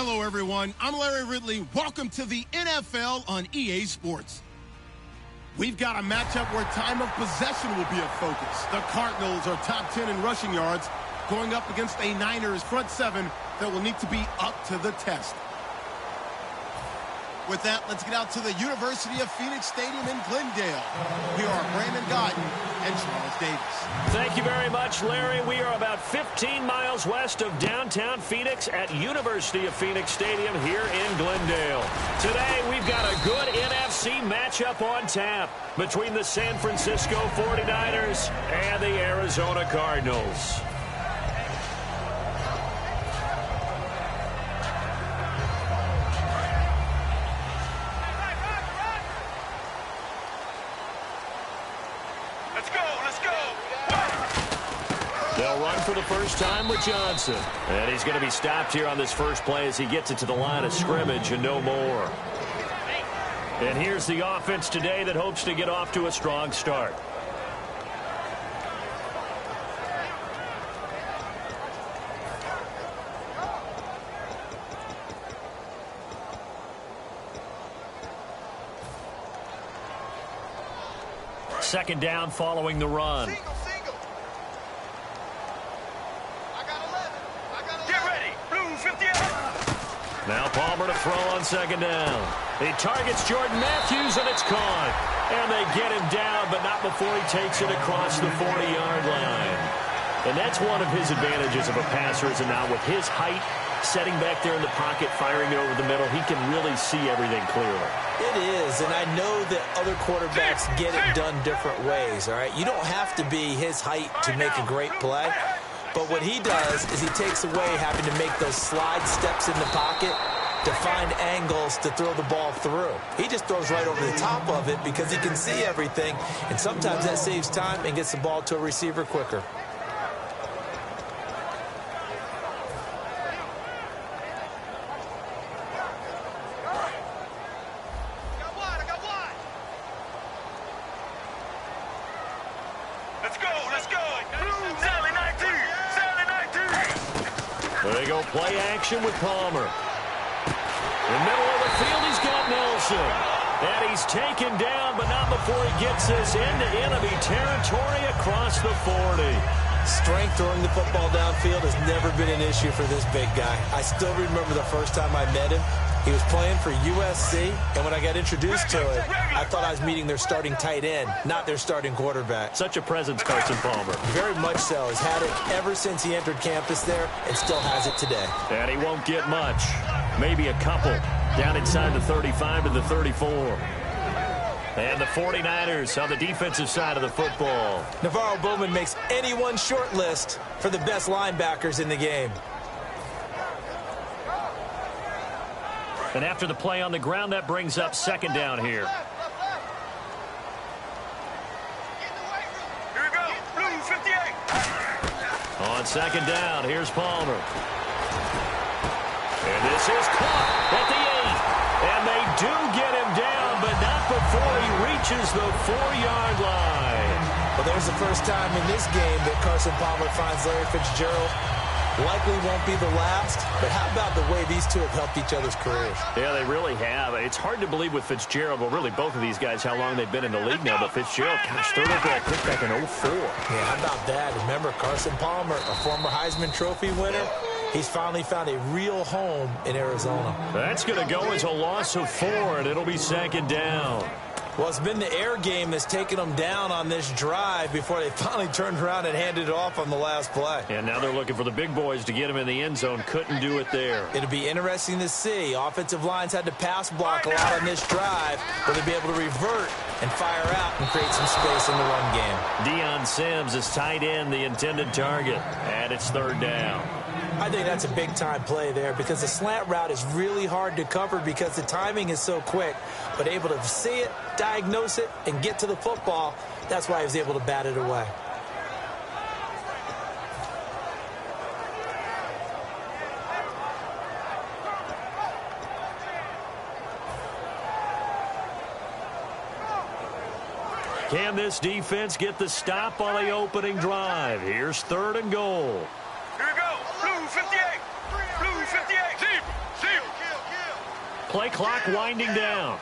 Hello, everyone. I'm Larry Ridley. Welcome to the NFL on EA Sports. We've got a matchup where time of possession will be a focus. The Cardinals are top 10 in rushing yards, going up against a Niners front seven that will need to be up to the test. With that, let's get out to the University of Phoenix Stadium in Glendale. Here are Brandon Guyton and Charles Davis. Thank you very much, Larry. We are about 15 miles west of downtown Phoenix at University of Phoenix Stadium here in Glendale. Today, we've got a good NFC matchup on tap between the San Francisco 49ers and the Arizona Cardinals. They'll run for the first time with Johnson. And he's going to be stopped here on this first play as he gets it to the line of scrimmage and no more. And here's the offense today that hopes to get off to a strong start. Second down following the run. Now Palmer to throw on second down. He targets Jordan Matthews, and it's caught. And they get him down, but not before he takes it across the 40-yard line. And that's one of his advantages of a passer, is now with his height, setting back there in the pocket, firing it over the middle, he can really see everything clearly. It is, and I know that other quarterbacks get it done different ways, all right? You don't have to be his height to make a great play. But what he does is he takes away having to make those slide steps in the pocket to find angles to throw the ball through. He just throws right over the top of it because he can see everything, and sometimes that saves time and gets the ball to a receiver quicker. They go play action with Palmer. In the middle of the field, he's got Nelson. And he's taken down, but not before he gets this into enemy territory across the 40. Strength throwing the football downfield has never been an issue for this big guy. I still remember the first time I met him. He was playing for USC, and when I got introduced to him, I thought I was meeting their starting tight end, not their starting quarterback. Such a presence, Carson Palmer. Very much so. He's had it ever since he entered campus there and still has it today. And he won't get much. Maybe a couple. Down inside the 35 to the 34. And the 49ers on the defensive side of the football. Navarro Bowman makes anyone short list for the best linebackers in the game. And after the play on the ground, that brings up second down here. Here we go. Blue 58. On second down, here's Palmer. And this is caught at the 8. And they do get him down, but not before he reaches the 4-yard line. Well, there's the first time in this game that Carson Palmer finds Larry Fitzgerald. Likely won't be the last, but how about the way these two have helped each other's careers? Yeah, they really have. It's hard to believe with Fitzgerald, well, really both of these guys, how long they've been in the league now, but Fitzgerald, gosh, third overall pick back in 04. Yeah, how about that? Remember, Carson Palmer, a former Heisman Trophy winner, he's finally found a real home in Arizona. That's going to go as a loss of 4, and it'll be second down. Well, it's been the air game that's taken them down on this drive before they finally turned around and handed it off on the last play. And now they're looking for the big boys to get him in the end zone. Couldn't do it there. It'll be interesting to see. Offensive lines had to pass block a lot on this drive. Will they be able to revert and fire out and create some space in the run game? Deion Sims is tight end, the intended target. And it's third down. I think that's a big-time play there because the slant route is really hard to cover because the timing is so quick. But able to see it, diagnose it, and get to the football, that's why he was able to bat it away. Can this defense get the stop on the opening drive? Here's third and goal. Here we go. Blue 58. Blue 58. Zip. Play clock winding down.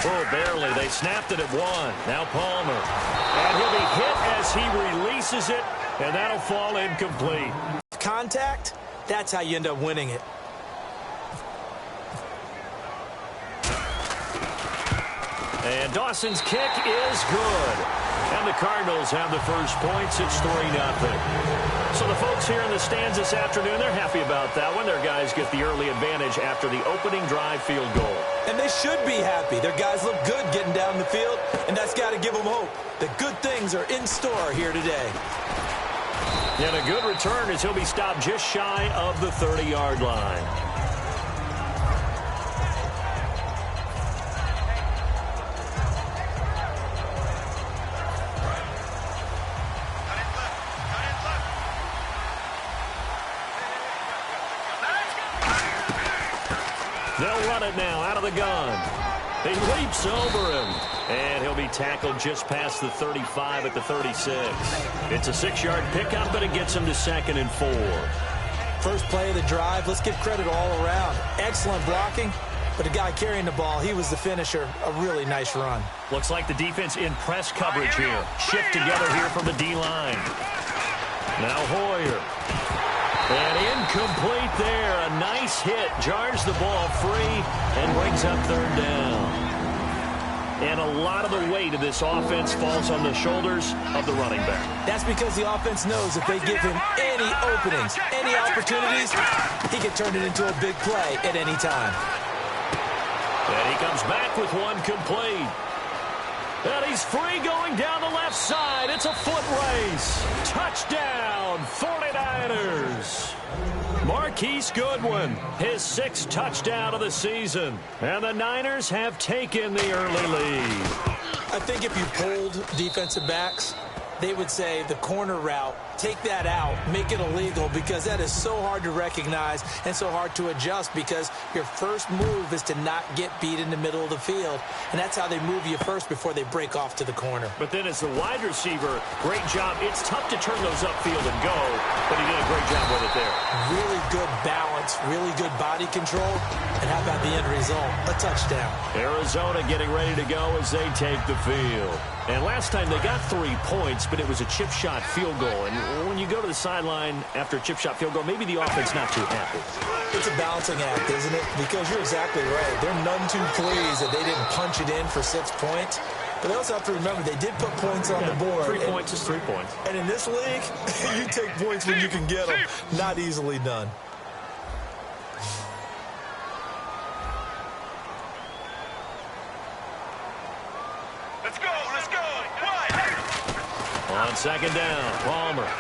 Oh, barely. They snapped it at 1. Now Palmer. And he'll be hit as he releases it, and that'll fall incomplete. Contact, that's how you end up winning it. And Dawson's kick is good. And the Cardinals have the first points. It's 3-0. So the folks here in the stands this afternoon, they're happy about that one. Their guys get the early advantage after the opening drive field goal. And they should be happy. Their guys look good getting down the field, and that's got to give them hope that good things are in store here today. And a good return as he'll be stopped just shy of the 30-yard line. They'll run it now out of the gun. He leaps over him. And he'll be tackled just past the 35 at the 36. It's a 6-yard pickup, but it gets him to 2nd and 4. First play of the drive, let's give credit all around. Excellent blocking, but the guy carrying the ball, he was the finisher. A really nice run. Looks like the defense in press coverage here. Shift together here from the D-line. Now Hoyer. And incomplete there. A nice hit. Jars the ball free and brings up 3rd down. And a lot of the weight of this offense falls on the shoulders of the running back. That's because the offense knows if they give him any openings, any opportunities, he can turn it into a big play at any time. And he comes back with one complete. And he's free going down the left side. It's a foot race. Touchdown, 49ers. Marquise Goodwin, his 6th touchdown of the season. And the Niners have taken the early lead. I think if you polled defensive backs, they would say the corner route, take that out, make it illegal, because that is so hard to recognize and so hard to adjust, because your first move is to not get beat in the middle of the field. And that's how they move you first before they break off to the corner. But then as the wide receiver, great job. It's tough to turn those upfield and go, but he did a great job with it there. Really good balance, really good body control. And how about the end result? A touchdown. Arizona getting ready to go as they take the field. And last time they got 3 points, but it was a chip shot field goal. And when you go to the sideline after a chip shot field goal, maybe the offense not too happy. It's a balancing act, isn't it? Because you're exactly right. They're none too pleased that they didn't punch it in for 6 points. But they also have to remember they did put points on the board. 3 points is 3 points. And in this league, you take points when you can get them. Not easily done. Let's go, let's go. On 2nd down, Palmer.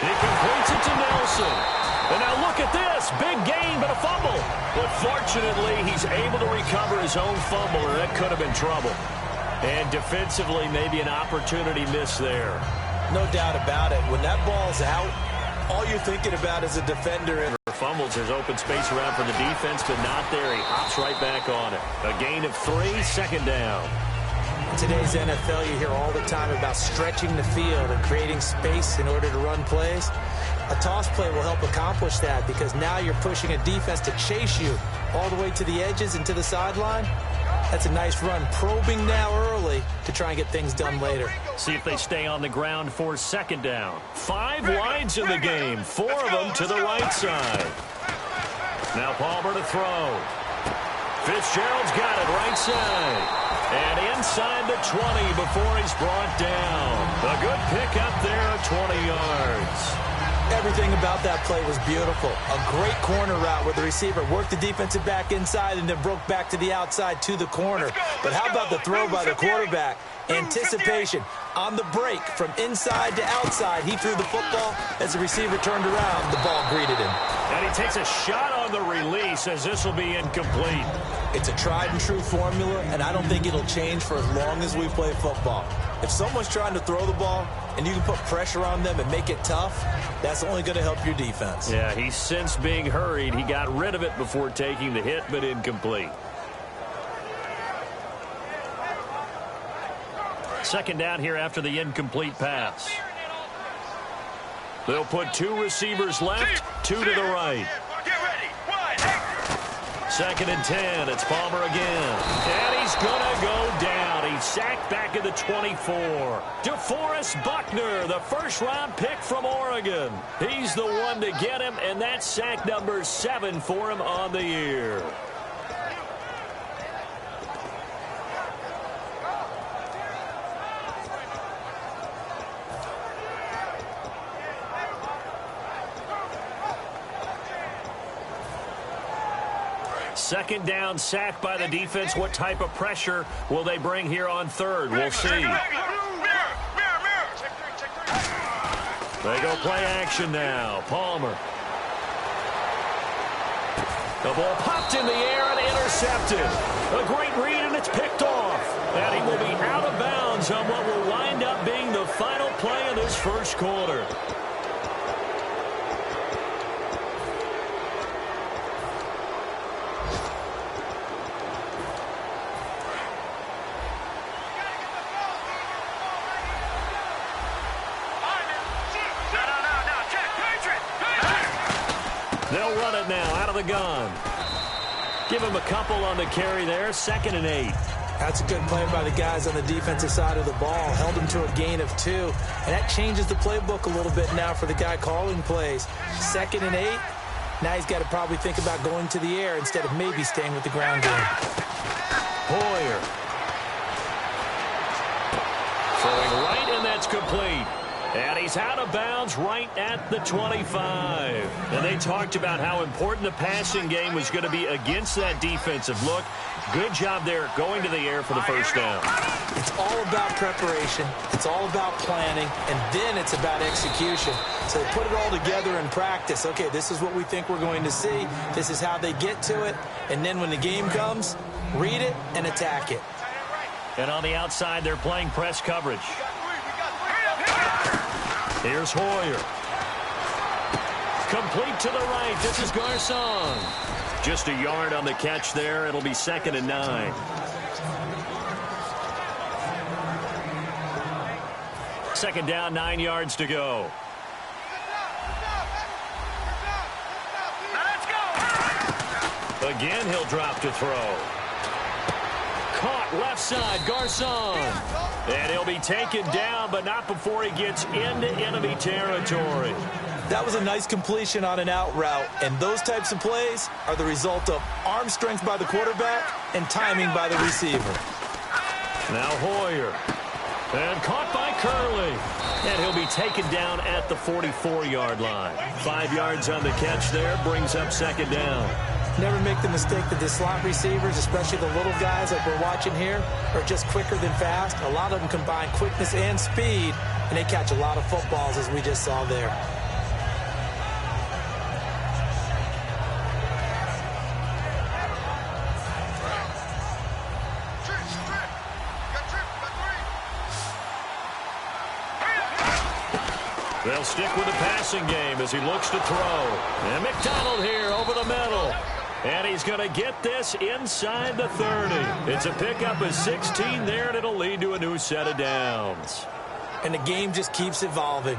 He completes it to Nelson. And now look at this. Big gain, but a fumble. But fortunately, he's able to recover his own fumble, or that could have been trouble. And defensively, maybe an opportunity missed there. No doubt about it. When that ball's out, all you're thinking about is a defender. And fumbles, there's open space around for the defense, but not there. He hops right back on it. A gain of 3, 2nd down. In today's NFL, you hear all the time about stretching the field and creating space in order to run plays. A toss play will help accomplish that, because now you're pushing a defense to chase you all the way to the edges and to the sideline. That's a nice run, probing now early to try and get things done later. See if they stay on the ground for 2nd down. 5 wides in the game, 4 of them to the right side. Now Palmer to throw. Fitzgerald's got it right side. And inside the 20 before he's brought down. A good pick up there at 20 yards. Everything about that play was beautiful. A great corner route where the receiver worked the defensive back inside and then broke back to the outside to the corner. But how about the throw by the quarterback? Anticipation on the break from inside to outside. He threw the football. As the receiver turned around, the ball greeted him. And he takes a shot on the release as this will be incomplete. It's a tried and true formula, and I don't think it'll change for as long as we play football. If someone's trying to throw the ball and you can put pressure on them and make it tough, that's only going to help your defense. Yeah, he sensed being hurried. He got rid of it before taking the hit, but incomplete. 2nd down here after the incomplete pass. They'll put 2 receivers left, 2 to the right. Get ready. 1, 2nd and 10. It's Palmer again. And he's going to go down. He's sacked back at the 24. DeForest Buckner, the first-round pick from Oregon. He's the one to get him, and that's sack number 7 for him on the year. Second down, sack by the defense. What type of pressure will they bring here on third? We'll see. They go play action now. Palmer. The ball popped in the air and intercepted. A great read, and it's picked off. And he will be out of bounds on what will wind up being the final play of this first quarter. They'll run it now out of the gun. Give him a couple on the carry there. 2nd and 8. That's a good play by the guys on the defensive side of the ball. Held him to a gain of 2. And that changes the playbook a little bit now for the guy calling plays. 2nd and 8. Now he's got to probably think about going to the air instead of maybe staying with the ground game. Hoyer. Throwing right, and that's complete. And he's out of bounds right at the 25. And they talked about how important the passing game was going to be against that defensive look. Good job there going to the air for the first down. It's all about preparation. It's all about planning. And then it's about execution. So they put it all together in practice. Okay, this is what we think we're going to see. This is how they get to it. And then when the game comes, read it and attack it. And on the outside, they're playing press coverage. Here's Hoyer. Complete to the right. This is Garcon. Just a yard on the catch there. It'll be 2nd and 9. Second down, 9 yards to go. Again, he'll drop to throw. Caught left side, Garcon. And he'll be taken down, but not before he gets into enemy territory. That was a nice completion on an out route, and those types of plays are the result of arm strength by the quarterback and timing by the receiver. Now Hoyer. And caught by Curley. And he'll be taken down at the 44-yard line. 5 yards on the catch there, brings up 2nd down. Never make the mistake that the slot receivers, especially the little guys like we're watching here, are just quicker than fast. A lot of them combine quickness and speed, and they catch a lot of footballs, as we just saw there. They'll stick with the passing game as he looks to throw. And McDonald here over the middle. And he's going to get this inside the 30. It's a pickup of 16 there, and it'll lead to a new set of downs. And the game just keeps evolving.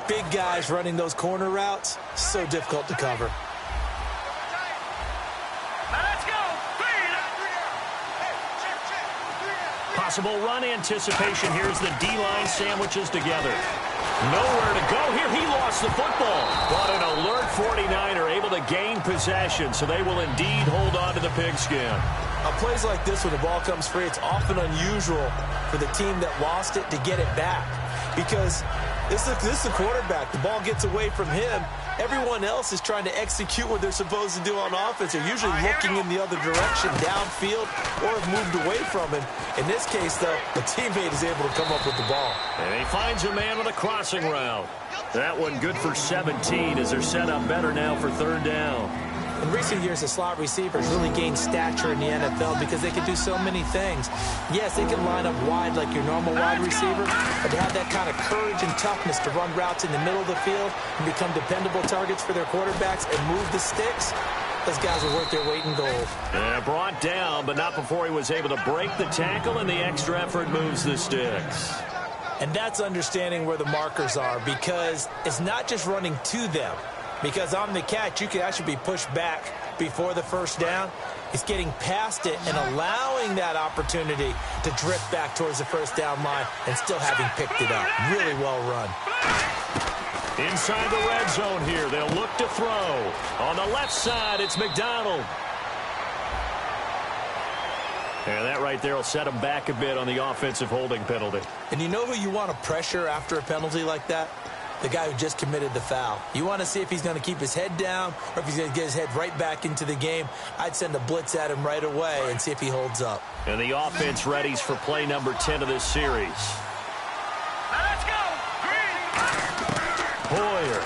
Big guys running those corner routes, so difficult to cover. Possible run anticipation. Here's the D-line sandwiches together. Nowhere to go here. He lost the football. But an alert 49er able to gain possession, so they will indeed hold on to the pigskin. On plays like this, when the ball comes free, it's often unusual for the team that lost it to get it back. Because this is the quarterback. The ball gets away from him. Everyone else is trying to execute what they're supposed to do on offense. They're usually looking in the other direction, downfield, or have moved away from him. In this case, though, the teammate is able to come up with the ball. And he finds a man with a crossing route. That one good for 17 as they're set up better now for 3rd down. In recent years, the slot receivers really gained stature in the NFL because they can do so many things. Yes, they can line up wide like your normal wide receiver, but to have that kind of courage and toughness to run routes in the middle of the field and become dependable targets for their quarterbacks and move the sticks, those guys are worth their weight in gold. Yeah, brought down, but not before he was able to break the tackle, and the extra effort moves the sticks. And that's understanding where the markers are, because it's not just running to them. Because on the catch, you can actually be pushed back before the first down. He's getting past it and allowing that opportunity to drift back towards the first down line and still having picked it up. Really well run. Inside the red zone here, they'll look to throw. On the left side, it's McDonald. And that right there will set him back a bit on the offensive holding penalty. And you know who you want to pressure after a penalty like that? The guy who just committed the foul. You want to see if he's going to keep his head down or if he's going to get his head right back into the game. I'd send a blitz at him right away and see if he holds up. And the offense readies for play number 10 of this series. Now let's go. Green. Hoyer.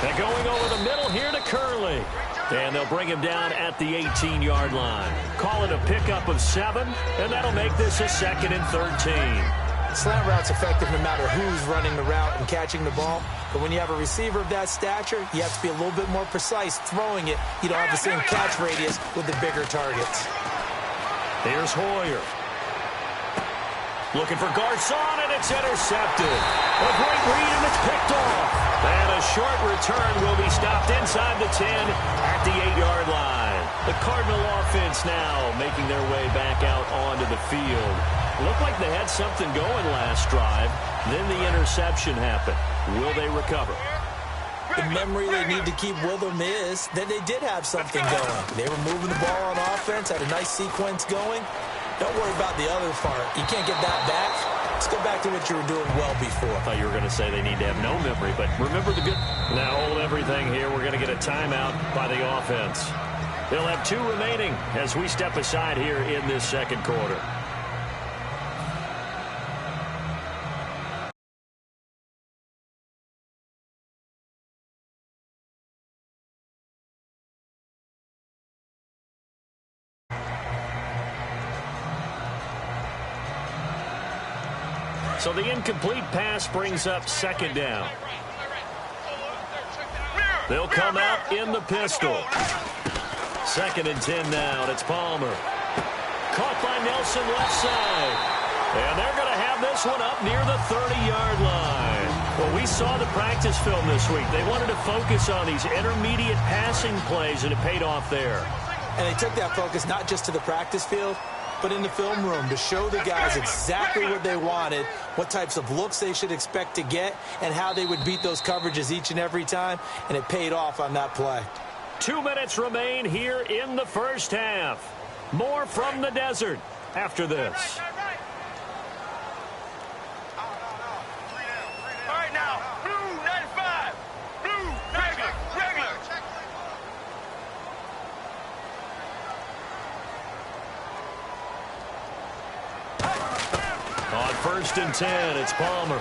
They're going over the middle here to Curley. And they'll bring him down at the 18-yard line. Call it a pickup of 7, and that'll make this a 2nd and 13. Slant route's effective no matter who's running the route and catching the ball. But when you have a receiver of that stature, you have to be a little bit more precise throwing it. You don't have the same catch radius with the bigger targets. Here's Hoyer. Looking for Garcon, and it's intercepted. A great read, and it's picked off. And a short return will be stopped inside the 10 at the 8-yard line. The Cardinal offense now making their way back out onto the field. Looked like they had something going last drive. Then the interception happened. Will they recover? The memory they need to keep with them is that they did have something going. They were moving the ball on offense, had a nice sequence going. Don't worry about the other part. You can't get that back. Let's go back to what you were doing well before. I thought you were going to say they need to have no memory, but remember the good. Now hold everything here. We're going to get a timeout by the offense. They'll have 2 remaining as we step aside here in this second quarter. So the incomplete pass brings up 2nd down. They'll come out in the pistol. 2nd and 10 now, and it's Palmer. Caught by Nelson left side. And they're going to have this one up near the 30-yard line. Well, we saw the practice film this week. They wanted to focus on these intermediate passing plays, and it paid off there. And they took that focus not just to the practice field, but in the film room to show the guys exactly what they wanted, what types of looks they should expect to get, and how they would beat those coverages each and every time, and it paid off on that play. 2 minutes remain here in the first half. More from the desert after this. All right now. Blue 95. Blue regular. On 1st and 10, it's Palmer.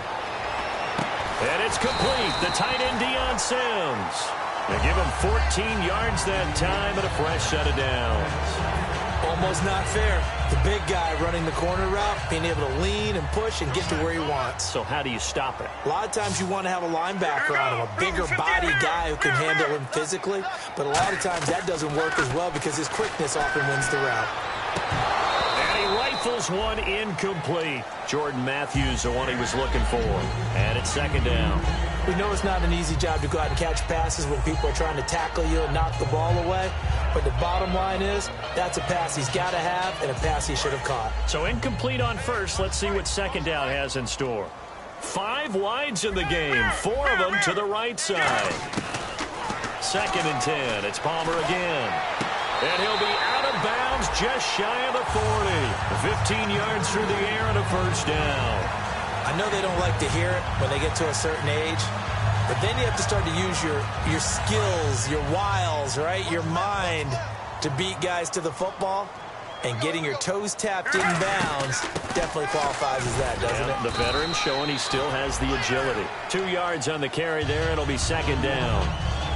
And it's complete. The tight end, Deion Sims. They give him 14 yards that time and a fresh set of downs. Almost not fair. The big guy running the corner route, being able to lean and push and get to where he wants. So how do you stop it? A lot of times you want to have a linebacker on him, a bigger body guy who can handle him physically. But a lot of times that doesn't work as well because his quickness often wins the route. And he rifles one incomplete. Jordan Matthews, the one he was looking for. And it's 2nd down. We know it's not an easy job to go out and catch passes when people are trying to tackle you and knock the ball away. But the bottom line is, that's a pass he's got to have and a pass he should have caught. So incomplete on first. Let's see what 2nd down has in store. 5 wides in the game, 4 of them to the right side. 2nd and 10. It's Palmer again. And he'll be out of bounds just shy of the 40. 15 yards through the air and a first down. I know they don't like to hear it when they get to a certain age, but then you have to start to use your skills, your wiles, right, your mind to beat guys to the football. And getting your toes tapped in bounds definitely qualifies as that, doesn't it? The veteran showing he still has the agility. 2 yards on the carry there. It'll be 2nd down.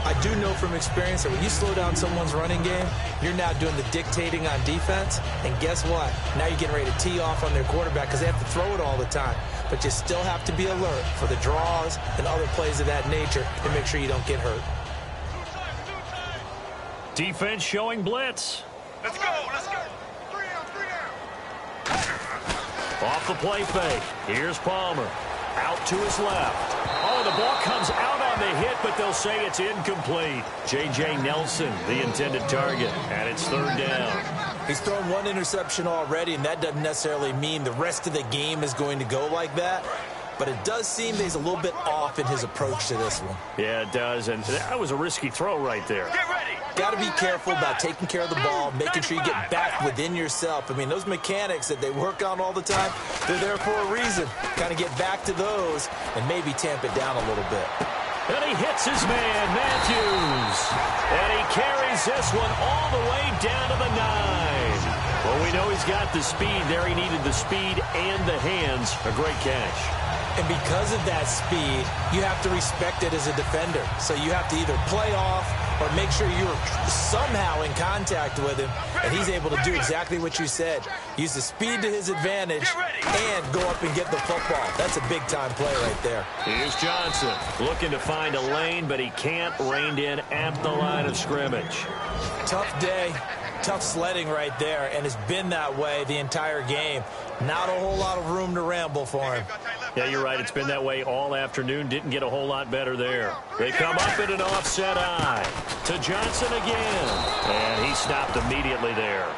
I do know from experience that when you slow down someone's running game, you're now doing the dictating on defense. And guess what? Now you're getting ready to tee off on their quarterback because they have to throw it all the time. But you still have to be alert for the draws and other plays of that nature to make sure you don't get hurt. Defense showing blitz. Let's go. Off the play fake. Here's Palmer. Out to his left. Oh, the the ball comes out on the hit, but they'll say it's incomplete. J.J. Nelson, the intended target, and it's third down. He's thrown one interception already, and that doesn't necessarily mean the rest of the game is going to go like that. But it does seem that he's a little bit off in his approach to this one. Yeah, it does, and that was a risky throw right there. Get ready. Got to be careful about taking care of the ball, making sure you get back within yourself. I mean, those mechanics that they work on all the time, they're there for a reason. Kind of get back to those and maybe tamp it down a little bit. And he hits his man, Matthews. And he carries this one all the way down to the 9. Well, we know he's got the speed there. He needed the speed and the hands. A great catch. And because of that speed, you have to respect it as a defender. So you have to either play off or make sure you're somehow in contact with him, and he's able to do exactly what you said. Use the speed to his advantage and go up and get the football. That's a big-time play right there. Here's Johnson looking to find a lane, but he can't. Reined in at the line of scrimmage. Tough day. Tough sledding right there, and it's been that way the entire game. Not a whole lot of room to ramble for him. Yeah, you're right. It's been that way all afternoon. Didn't get a whole lot better there. They come up in an offset eye to Johnson again, and he stopped immediately there.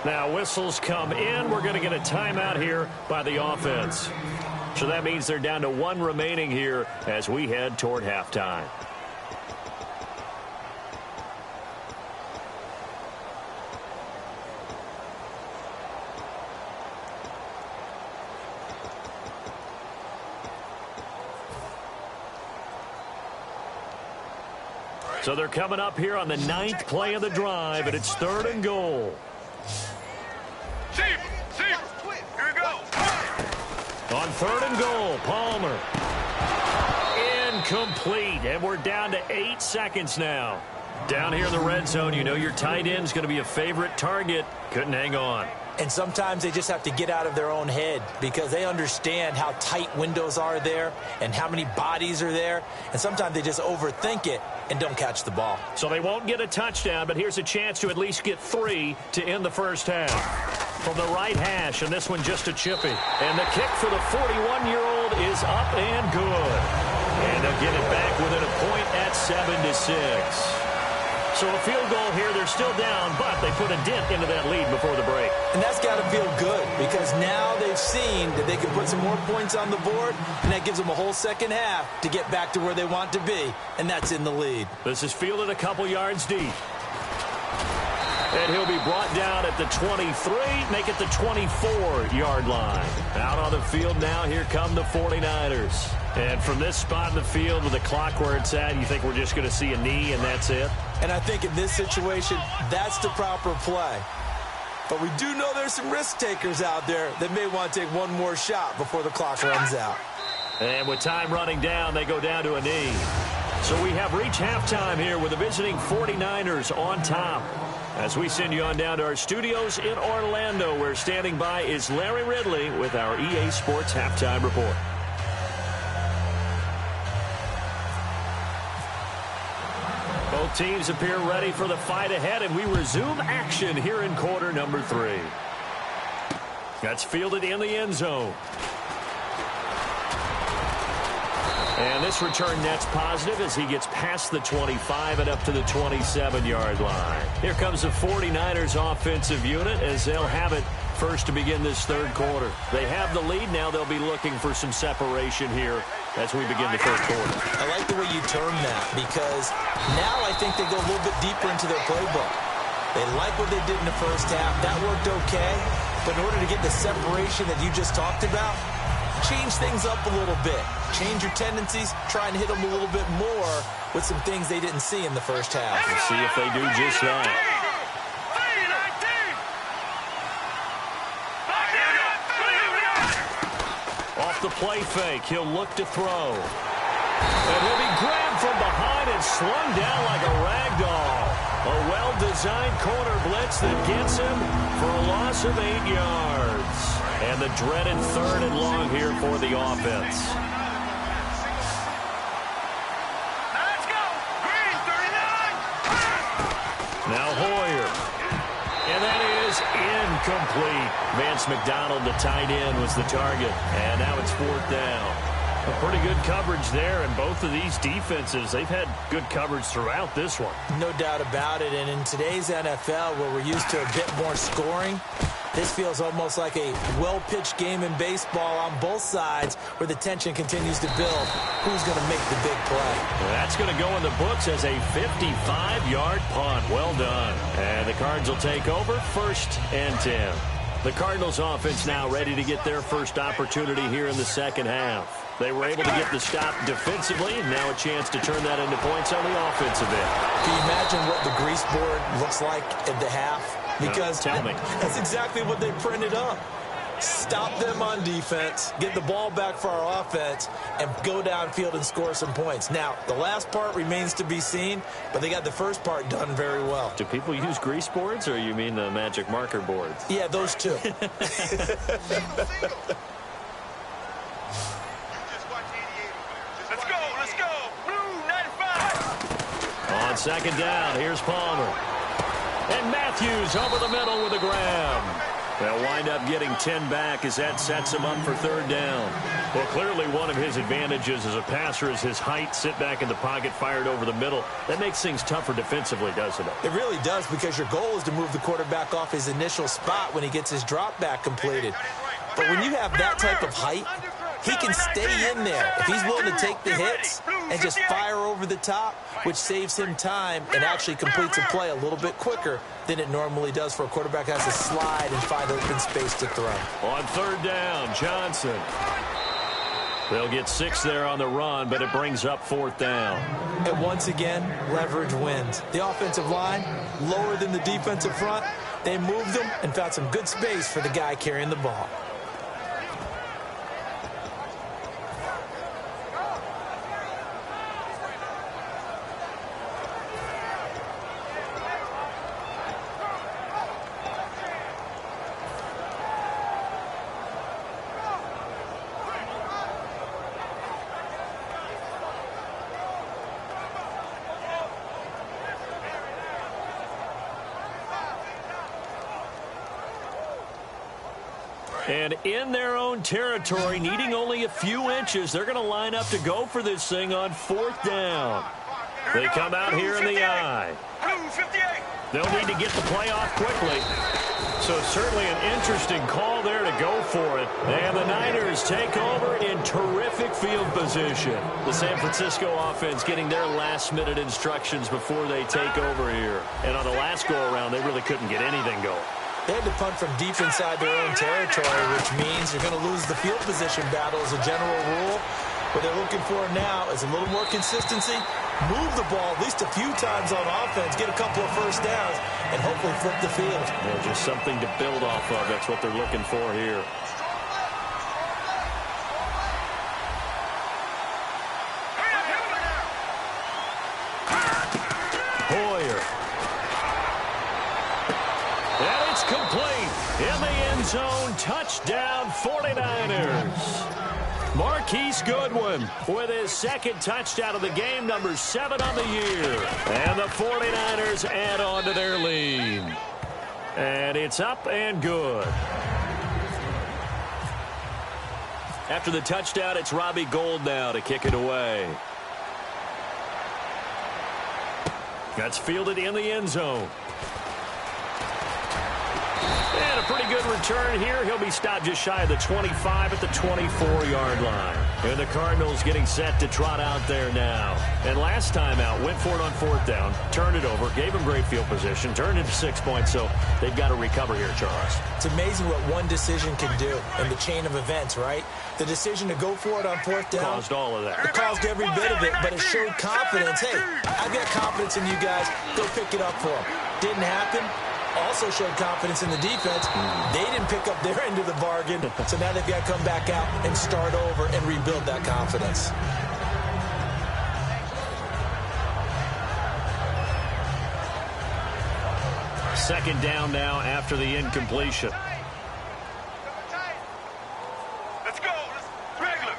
Now whistles come in. We're going to get a timeout here by the offense. So that means they're down to one remaining here as we head toward halftime. So they're coming up here on the 9th play of the drive, and it's 3rd and goal. Here we go. On 3rd and goal, Palmer. Incomplete, and we're down to 8 seconds now. Down here in the red zone, you know your tight end's going to be a favorite target. Couldn't hang on. And sometimes they just have to get out of their own head because they understand how tight windows are there and how many bodies are there. And sometimes they just overthink it and don't catch the ball. So they won't get a touchdown, but here's a chance to at least get 3 to end the first half. From the right hash, and this one just a chippy. And the kick for the 41-year-old is up and good. And they'll get it back within a point at 7-6. So a field goal here, they're still down, but they put a dent into that lead before the break. And that's got to feel good because now they've seen that they can put some more points on the board, and that gives them a whole second half to get back to where they want to be, and that's in the lead. This is fielded a couple yards deep. And he'll be brought down at the 23, make it the 24-yard line. Out on the field now, here come the 49ers. And from this spot in the field with the clock where it's at, you think we're just going to see a knee and that's it? And I think in this situation, that's the proper play. But we do know there's some risk takers out there that may want to take one more shot before the clock runs out. And with time running down, they go down to a knee. So we have reached halftime here with the visiting 49ers on top. As we send you on down to our studios in Orlando, where standing by is Larry Ridley with our EA Sports Halftime Report. Both teams appear ready for the fight ahead, and we resume action here in quarter number 3. That's fielded in the end zone. And this return net's positive as he gets past the 25 and up to the 27-yard line. Here comes the 49ers offensive unit as they'll have it first to begin this third quarter. They have the lead. Now they'll be looking for some separation here as we begin the third quarter. I like the way you term that because now I think they go a little bit deeper into their playbook. They like what they did in the first half. That worked okay. But in order to get the separation that you just talked about, change things up a little bit. Change your tendencies. Try and hit them a little bit more with some things they didn't see in the first half. We'll see if they do just that. Off the play fake, he'll look to throw. And he'll be grabbed from behind and slung down like a rag doll. A well-designed corner blitz that gets him for a loss of 8 yards. And the dreaded 3rd and long here for the offense. Let's go. Green, 39. Now Hoyer. And that is incomplete. Vance McDonald, the tight end, was the target. And now it's 4th down. Pretty good coverage there, and both of these defenses, they've had good coverage throughout this one. No doubt about it, and in today's NFL, where we're used to a bit more scoring, this feels almost like a well-pitched game in baseball on both sides where the tension continues to build. Who's going to make the big play? That's going to go in the books as a 55-yard punt. Well done. And the Cards will take over 1st and 10. The Cardinals offense now ready to get their first opportunity here in the second half. They were able to get the stop defensively, and now a chance to turn that into points on the offensive end. Can you imagine what the grease board looks like at the half? Because tell me. That's exactly what they printed up. Stop them on defense, get the ball back for our offense, and go downfield and score some points. Now, the last part remains to be seen, but they got the first part done very well. Do people use grease boards, or you mean the magic marker boards? Yeah, those two. Let's go. Blue 95. On second down, here's Palmer. And Matthews over the middle with a grab. They'll wind up getting 10 back as that sets him up for 3rd down. Well, clearly one of his advantages as a passer is his height. Sit back in the pocket, fired over the middle. That makes things tougher defensively, doesn't it? It really does, because your goal is to move the quarterback off his initial spot when he gets his drop back completed. But when you have that type of height, he can stay in there. If he's willing to take the hits and just fire over the top, which saves him time and actually completes a play a little bit quicker than it normally does for a quarterback that has to slide and find open space to throw. On 3rd down, Johnson. They'll get 6 there on the run, but it brings up 4th down. And once again, leverage wins. The offensive line, lower than the defensive front. They moved them and found some good space for the guy carrying the ball. And in their own territory, needing only a few inches, they're going to line up to go for this thing on 4th down. They come out here in the eye. Blue 58. They'll need to get the play off quickly. So certainly an interesting call there to go for it. And the Niners take over in terrific field position. The San Francisco offense getting their last-minute instructions before they take over here. And on the last go-around, they really couldn't get anything going. They had to punt from deep inside their own territory, which means you're going to lose the field position battle as a general rule. What they're looking for now is a little more consistency, move the ball at least a few times on offense, get a couple of first downs, and hopefully flip the field. Yeah, just something to build off of. That's what they're looking for here. In the end zone, touchdown 49ers. Marquise Goodwin with his 2nd touchdown of the game, number 7 on the year. And the 49ers add on to their lead. And it's up and good. After the touchdown, it's Robbie Gould now to kick it away. That's fielded in the end zone. And a pretty good return here. He'll be stopped just shy of the 25 at the 24-yard line. And the Cardinals getting set to trot out there now. And last time out, went for it on 4th down, turned it over, gave him great field position, turned into 6 points, so they've got to recover here, Charles. It's amazing what one decision can do in the chain of events, right? The decision to go for it on 4th down. Caused all of that. It caused every bit of it, but it showed confidence. Hey, I've got confidence in you guys. Go pick it up for them. Didn't happen. Also showed confidence in the defense. They didn't pick up their end of the bargain, so now they've got to come back out and start over and rebuild that confidence. Second down now after the incompletion. Let's go. Regular.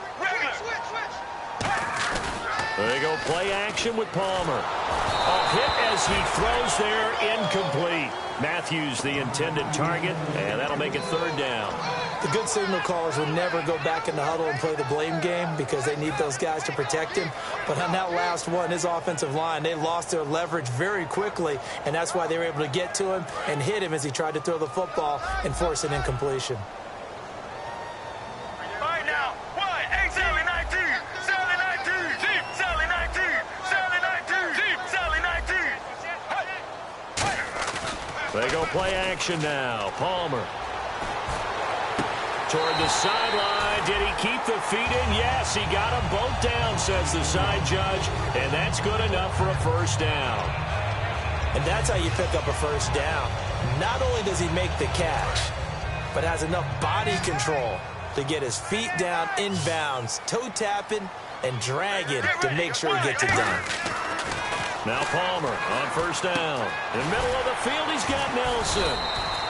They go play action with Palmer. A hit as he throws there, incomplete. Matthews the intended target, and that'll make it third down. The good signal callers would never go back in the huddle and play the blame game because they need those guys to protect him. But on that last one, his offensive line, they lost their leverage very quickly, and that's why they were able to get to him and hit him as he tried to throw the football and force an incompletion. Right now, what? Sally 19, Sally 19, Jeep, Sally 19, Sally 19, Jeep, Sally 19. They go play action now. Palmer. Toward the sideline. Did he keep the feet in? Yes, he got them both down, says the side judge. And that's good enough for a first down. And that's how you pick up a first down. Not only does he make the catch, but has enough body control to get his feet down inbounds, toe tapping and dragging to make sure he gets it done. Now Palmer on first down. In the middle of the field, he's got Nelson.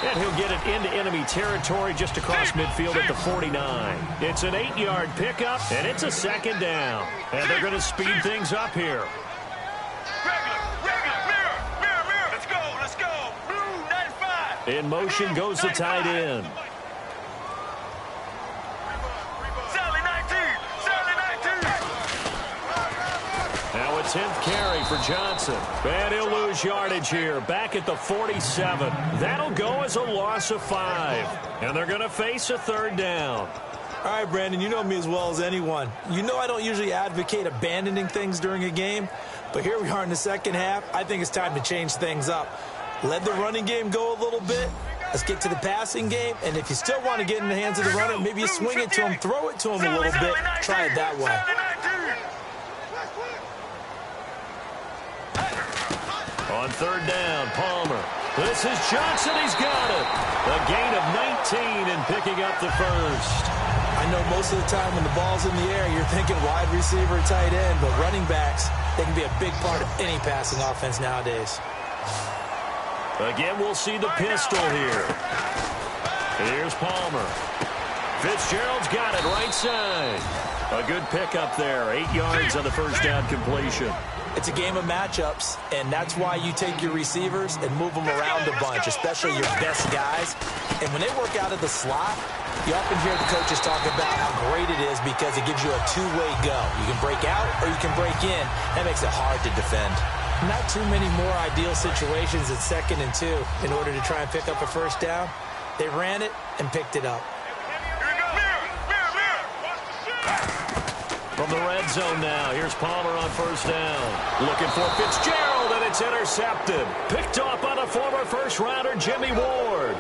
And he'll get it into enemy territory just across midfield at the 49. It's an 8-yard pickup, and it's a second down. And they're going to speed things up here. Regular, mirror. Let's go. Blue 95. In motion goes the tight end. Sally 19, Sally 19. Now a 10th carry for Johnson. And he'll lose yardage here, back at the 47. That'll go as a loss of 5. And they're going to face a third down. All right, Brandon, you know me as well as anyone. You know I don't usually advocate abandoning things during a game, but here we are in the second half. I think it's time to change things up. Let the running game go a little bit. Let's get to the passing game, and if you still want to get in the hands of the runner, maybe you swing it to him, throw it to him a little bit, try it that way. On third down, Palmer. This is Johnson. He's got it. A gain of 19 and picking up the first. I know most of the time when the ball's in the air, you're thinking wide receiver, tight end, but running backs, they can be a big part of any passing offense nowadays. Again, we'll see the pistol here. Here's Palmer. Fitzgerald's got it right side. A good pickup there. 8 yards on the first down completion. It's a game of matchups, and that's why you take your receivers and move them around a bunch, especially your best guys. And when they work out of the slot, you often hear the coaches talk about how great it is because it gives you a two-way go. You can break out or you can break in. That makes it hard to defend. Not too many more ideal situations at 2nd and 2 in order to try and pick up a first down. They ran it and picked it up. From the red zone now, here's Palmer on first down. Looking for Fitzgerald, and it's intercepted. Picked off by the former first-rounder, Jimmy Ward.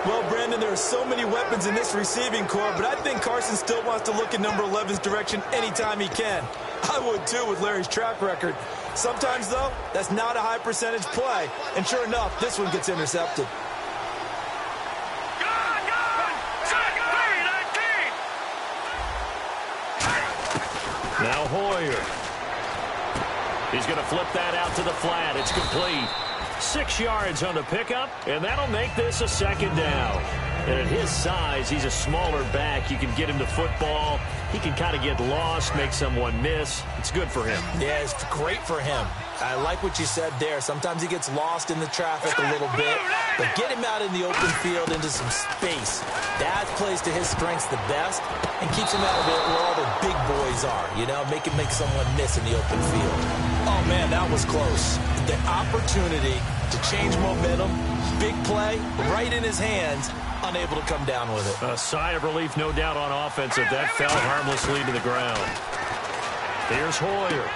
Well, Brandon, there are so many weapons in this receiving corps, but I think Carson still wants to look in number 11's direction anytime he can. I would, too, with Larry's track record. Sometimes, though, that's not a high-percentage play. And sure enough, this one gets intercepted. Now Hoyer. He's going to flip that out to the flat. It's complete. 6 yards on the pickup, and that'll make this a second down. And at his size, he's a smaller back. You can get him to football. He can kind of get lost, make someone miss. It's good for him. Yeah, it's great for him. I like what you said there. Sometimes he gets lost in the traffic a little bit, but get him out in the open field into some space. That plays to his strengths the best and keeps him out of it where all the big boys are, you know, make someone miss in the open field. Oh, man, that was close. The opportunity to change momentum, big play, right in his hands, unable to come down with it. A sigh of relief, no doubt, on offense if that fell harmlessly to the ground. Here's Hoyer.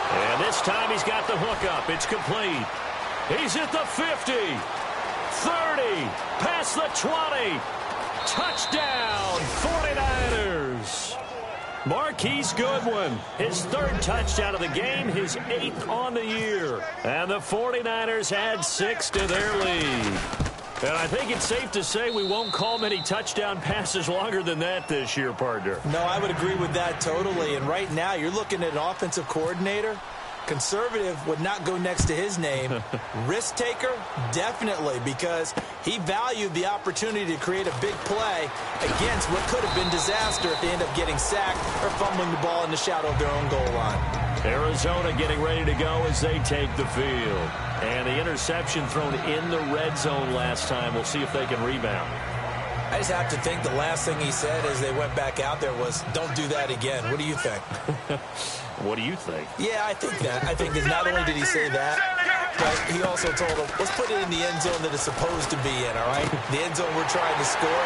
And this time he's got the hook up. It's complete. He's at the 50, 30, past the 20. Touchdown, 49ers. Marquise Goodwin, his 3rd touchdown of the game, his 8th on the year. And the 49ers add 6 to their lead. And I think it's safe to say we won't call many touchdown passes longer than that this year, partner. No, I would agree with that totally. And right now, you're looking at an offensive coordinator Conservative would not go next to his name. Risk taker, definitely, because he valued the opportunity to create a big play against what could have been disaster if they end up getting sacked or fumbling the ball in the shadow of their own goal line. Arizona getting ready to go as they take the field. And the interception thrown in the red zone last time. We'll see if they can rebound. I just have to think the last thing he said as they went back out there was, don't do that again. What do you think? What do you think? Yeah, I think that. I think that not only did he say that, but he also told them, let's put it in the end zone that it's supposed to be in, all right? The end zone we're trying to score.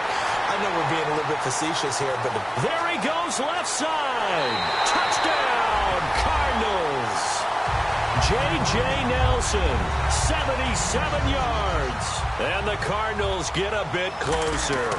I know we're being a little bit facetious here, but there he goes, left side. Touchdown, Cardinals. J.J. Nelson, 77 yards. And the Cardinals get a bit closer.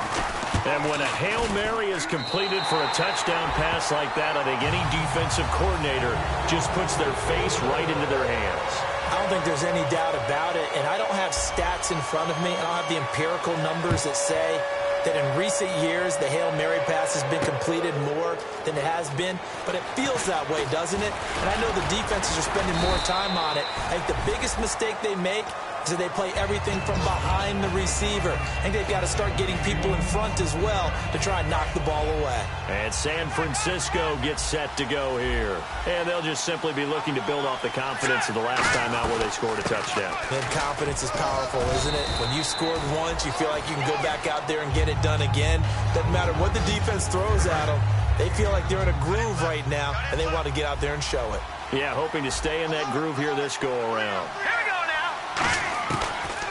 And when a Hail Mary is completed for a touchdown pass like that, I think any defensive coordinator just puts their face right into their hands. I don't think there's any doubt about it. And I don't have stats in front of me. I don't have the empirical numbers that say that in recent years the Hail Mary pass has been completed more than it has been. But it feels that way, doesn't it? And I know the defenses are spending more time on it. I think the biggest mistake they make is that they play everything from behind the receiver. I think they've got to start getting people in front as well to try and knock the ball away. And San Francisco gets set to go here. And they'll just simply be looking to build off the confidence of the last time out where they scored a touchdown. And confidence is powerful, isn't it? When you scored once, you feel like you can go back out there and get it done again. Doesn't matter what the defense throws at them. They feel like they're in a groove right now, and they want to get out there and show it. Yeah, hoping to stay in that groove here this go-around. Here we go now.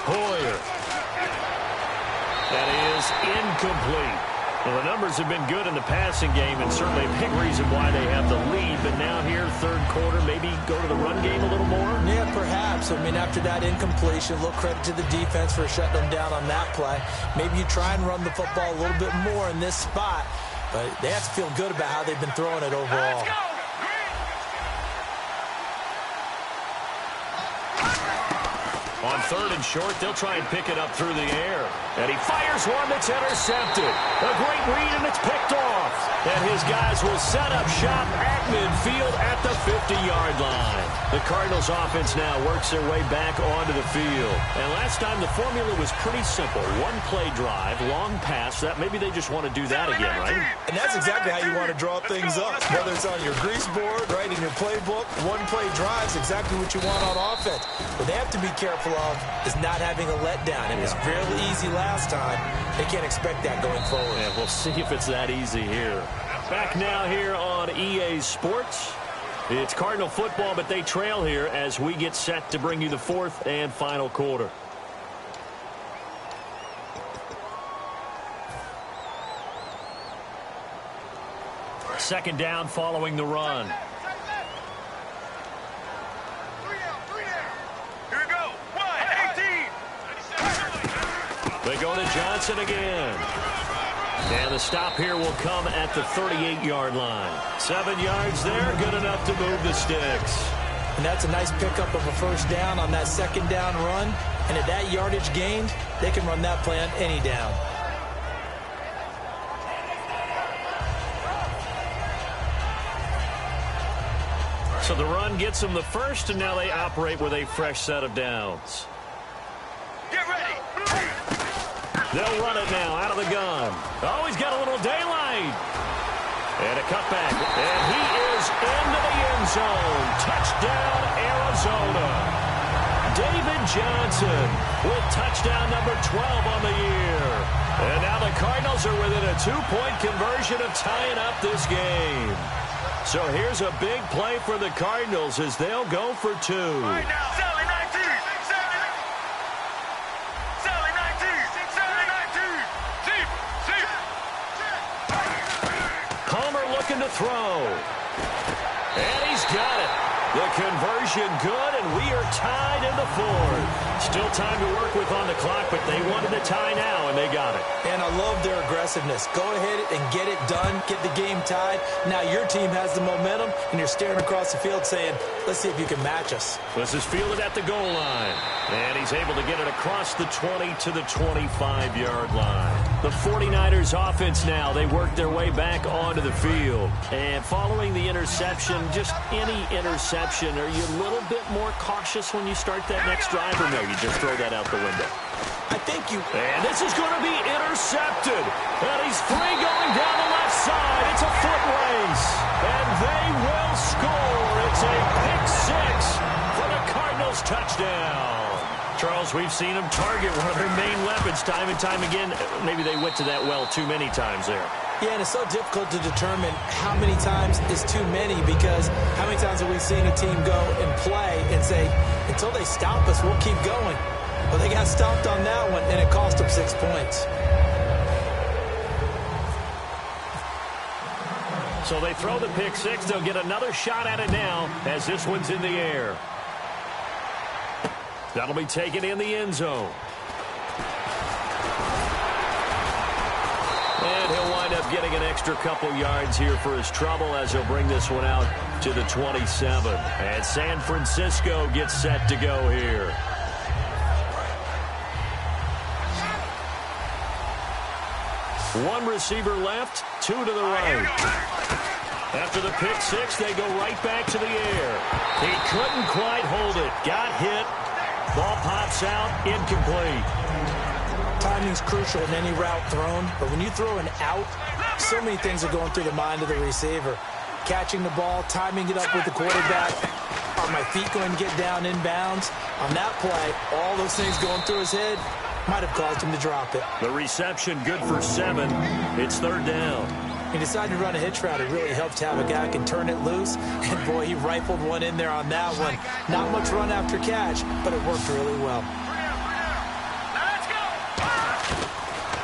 Hoyer. That is incomplete. Well, the numbers have been good in the passing game, and certainly a big reason why they have the lead. But now here, third quarter, maybe go to the run game a little more? Yeah, perhaps. I mean, after that incompletion, a little credit to the defense for shutting them down on that play. Maybe you try and run the football a little bit more in this spot. But they have to feel good about how they've been throwing it overall. Let's go. On third and short, they'll try and pick it up through the air. And he fires one that's intercepted. A great read, and it's picked off. And his guys will set up shop at midfield at the 50-yard line. The Cardinals offense now works their way back onto the field. And last time, the formula was pretty simple. One-play drive, long pass. That maybe they just want to do that again, right? And that's exactly how you want to draw things up. Whether it's on your grease board, right, in your playbook, one-play drive is exactly what you want on offense. What they have to be careful of is not having a letdown. It was fairly easy last time. They can't expect that going forward. Yeah, we'll see if it's that easy here. Back now here on EA Sports. It's Cardinal football, but they trail here as we get set to bring you the fourth and final quarter. Second down following the run. Here we go. 1-18. They go to Johnson again. And the stop here will come at the 38-yard line. 7 yards there, good enough to move the sticks. And that's a nice pickup of a first down on that second down run. And at that yardage gained, they can run that play on any down. So the run gets them the first, and now they operate with a fresh set of downs. Get ready. They'll run it now out of the gun. Oh, he's got a little daylight. And a cutback. And he is into the end zone. Touchdown, Arizona. David Johnson with touchdown number 12 on the year. And now the Cardinals are within a 2-point conversion of tying up this game. So here's a big play for the Cardinals as they'll go for 2. Right now. Sally 19. Sally 19. Sally 19. Deep. Palmer looking to throw. And he's got it. The conversion good, and we are tied in the fourth. Still time to work with on the clock, but they wanted to tie now, and they got it. And I love their aggressiveness. Go ahead and get it done, get the game tied. Now your team has the momentum, and you're staring across the field saying, let's see if you can match us. This is fielded at the goal line. And he's able to get it across the 20 to the 25-yard line. The 49ers offense now, they work their way back onto the field. And following the interception, just any interception, are you a little bit more cautious when you start that next drive, or no, you just throw that out the window? I think you... And this is going to be intercepted. And he's free going down the left side. It's a foot race. And they will score. It's a pick six for the Cardinals touchdown. Charles, we've seen them target one of their main weapons time and time again. Maybe they went to that well too many times there. Yeah, and it's so difficult to determine how many times is too many, because how many times have we seen a team go and play and say, until they stop us, we'll keep going. Well, they got stopped on that one, and it cost them 6 points. So they throw the pick six. They'll get another shot at it now as this one's in the air. That'll be taken in the end zone. And he'll wind up getting an extra couple yards here for his trouble as he'll bring this one out to the 27. And San Francisco gets set to go here. One receiver left, two to the right. After the pick six, they go right back to the air. He couldn't quite hold it. Got hit. Ball pops out, incomplete. Timing's crucial in any route thrown, but when you throw an out, so many things are going through the mind of the receiver. Catching the ball, timing it up with the quarterback. Are my feet going to get down inbounds? On that play, all those things going through his head might have caused him to drop it. The reception good for 7. It's third down. He decided to run a hitch route. It really helped to have a guy who can turn it loose. And, boy, he rifled one in there on that one. Not much run after catch, but it worked really well.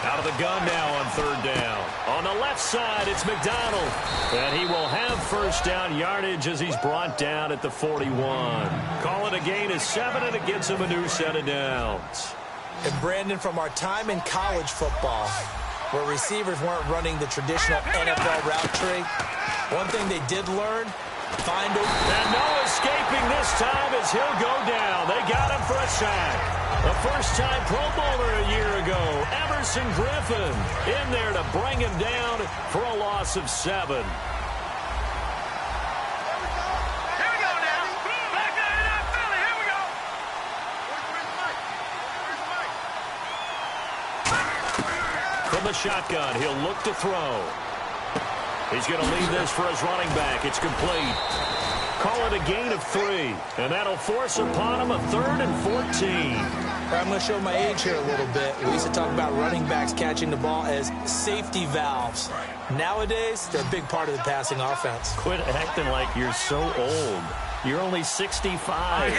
Out of the gun now on third down. On the left side, it's McDonald. And he will have first down yardage as he's brought down at the 41. Call it a gain of 7, and it gets him a new set of downs. And, Brandon, from our time in college football, where receivers weren't running the traditional NFL route tree, one thing they did learn, find a... And no escaping this time as he'll go down. They got him for a sack. The first-time Pro Bowler a year ago, Emerson Griffin, in there to bring him down for a loss of 7. From the shotgun, he'll look to throw. He's going to leave this for his running back. It's complete. Call it a gain of 3, and that'll force upon him a 3rd and 14. I'm going to show my age here a little bit. We used to talk about running backs catching the ball as safety valves. Nowadays, they're a big part of the passing offense. Quit acting like you're so old. You're only 65.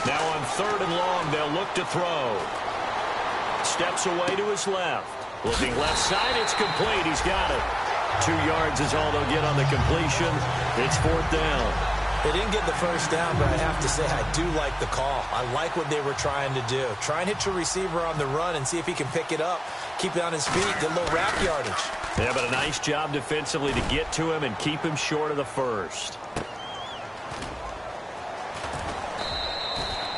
Now on 3rd and long, they'll look to throw. Steps away to his left. Looking left side, it's complete. He's got it. 2 yards is all they'll get on the completion. It's 4th down. They didn't get the first down, but I have to say I do like the call. I like what they were trying to do. Try and hit your receiver on the run and see if he can pick it up. Keep it on his feet, get a little wrap yardage. Yeah, but a nice job defensively to get to him and keep him short of the first.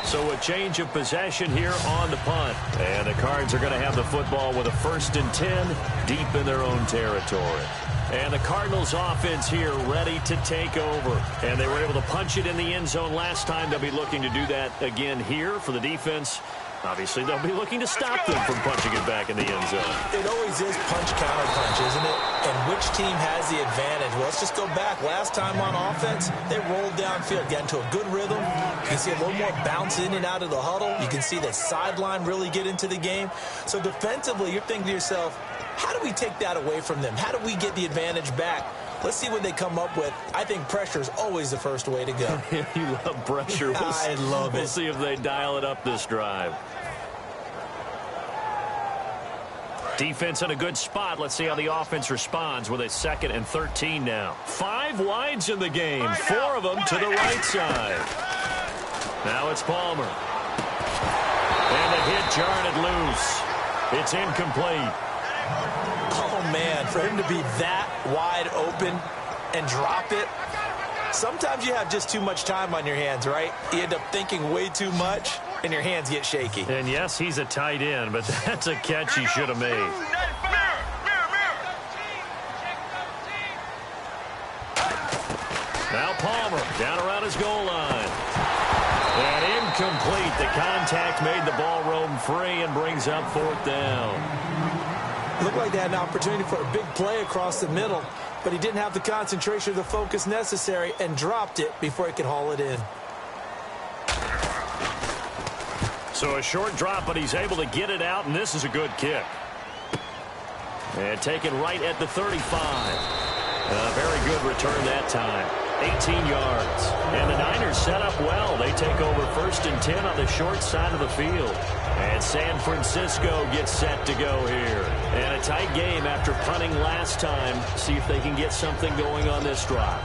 So a change of possession here on the punt. And the Cards are going to have the football with a 1st and 10 deep in their own territory. And the Cardinals offense here ready to take over. And they were able to punch it in the end zone last time. They'll be looking to do that again here for the defense. Obviously, they'll be looking to stop them from punching it back in the end zone. It always is punch-counter-punch, isn't it? And which team has the advantage? Well, let's just go back. Last time on offense, they rolled downfield, got into a good rhythm. You can see a little more bounce in and out of the huddle. You can see the sideline really get into the game. So defensively, you're thinking to yourself, how do we take that away from them? How do we get the advantage back? Let's see what they come up with. I think pressure is always the first way to go. You love pressure. I love it. We'll see if they dial it up this drive. Defense in a good spot. Let's see how the offense responds with a 2nd and 13 now. 5 wides in the game. 4 of them to the right side. Now it's Palmer. And the hit jarred it loose. It's incomplete. Oh, man, for him to be that wide open and drop it. Sometimes you have just too much time on your hands, right? You end up thinking way too much. and your hands get shaky. And yes, he's a tight end, but that's a catch he should have made. Now Palmer down around his goal line. And incomplete. The contact made the ball roam free and brings up 4th down. Looked like they had an opportunity for a big play across the middle, but he didn't have the concentration or the focus necessary and dropped it before he could haul it in. So a short drop, but he's able to get it out, and this is a good kick. And taken right at the 35. A very good return that time. 18 yards. And the Niners set up well. They take over 1st and 10 on the short side of the field. And San Francisco gets set to go here. And a tight game after punting last time. See if they can get something going on this drive.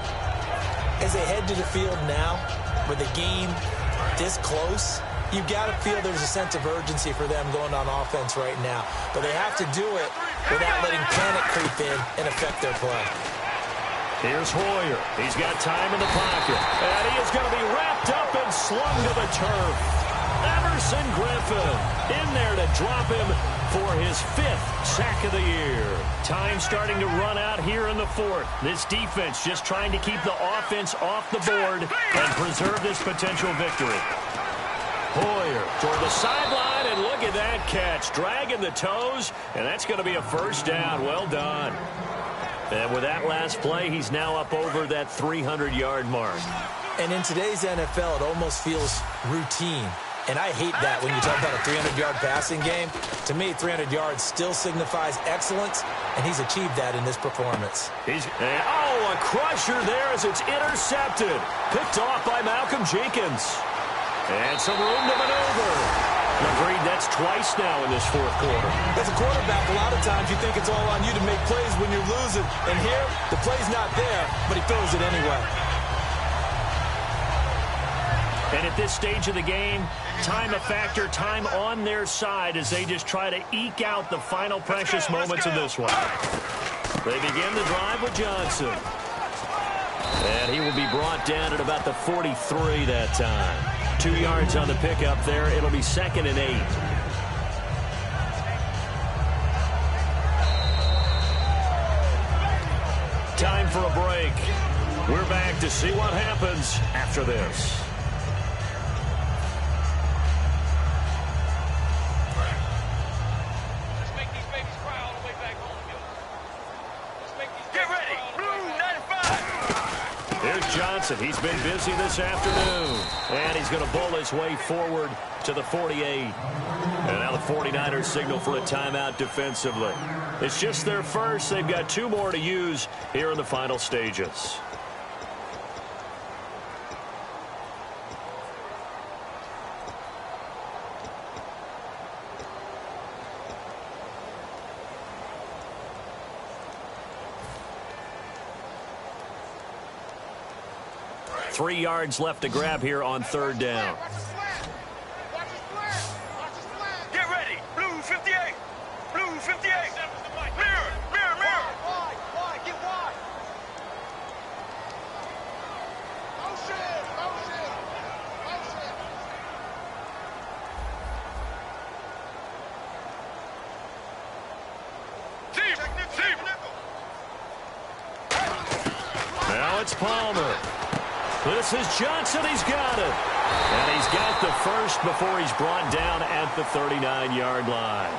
As they head to the field now, with the game this close, you've got to feel there's a sense of urgency for them going on offense right now. But they have to do it without letting panic creep in and affect their play. Here's Hoyer. He's got time in the pocket. And he is going to be wrapped up and slung to the turf. Everson Griffin in there to drop him for his 5th sack of the year. Time starting to run out here in the 4th. This defense just trying to keep the offense off the board and preserve this potential victory. Hoyer toward the sideline, and look at that catch. Dragging the toes, and that's going to be a 1st down. Well done. And with that last play, he's now up over that 300-yard mark. And in today's NFL, it almost feels routine. And I hate that when you talk about a 300-yard passing game. To me, 300 yards still signifies excellence, and he's achieved that in this performance. A crusher there as it's intercepted. Picked off by Malcolm Jenkins. And some room to maneuver. Agreed, that's twice now in this 4th quarter. As a quarterback, a lot of times you think it's all on you to make plays when you're losing. And here, the play's not there, but he throws it anyway. And at this stage of the game, time a factor, time on their side as they just try to eke out the final precious moments of this one. They begin the drive with Johnson. And he will be brought down at about the 43 that time. 2 yards on the pickup there. It'll be 2nd and 8. Time for a break. We're back to see what happens after this. Johnson, he's been busy this afternoon. And he's going to bowl his way forward to the 48. And now the 49ers signal for a timeout defensively. It's just their first. They've got 2 more to use here in the final stages. Three yards left to grab here on 3rd down. Get ready. Blue 58. Blue 58. Mirror, mirror, mirror. Wide, get wide. Motion, motion, motion. Team. Now it's Palmer. This is Johnson. He's got it. And he's got the first before he's brought down at the 39-yard line.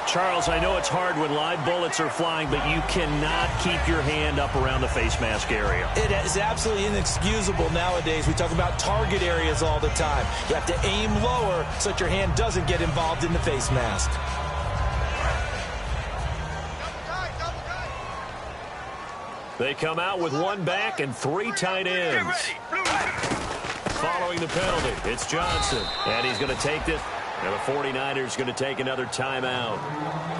Charles, I know it's hard when live bullets are flying, but you cannot keep your hand up around the face mask area. It is absolutely inexcusable nowadays. We talk about target areas all the time. You have to aim lower so that your hand doesn't get involved in the face mask. They come out with 1 back and 3 tight ends. Following the penalty, it's Johnson. And he's going to take it. And the 49ers going to take another timeout.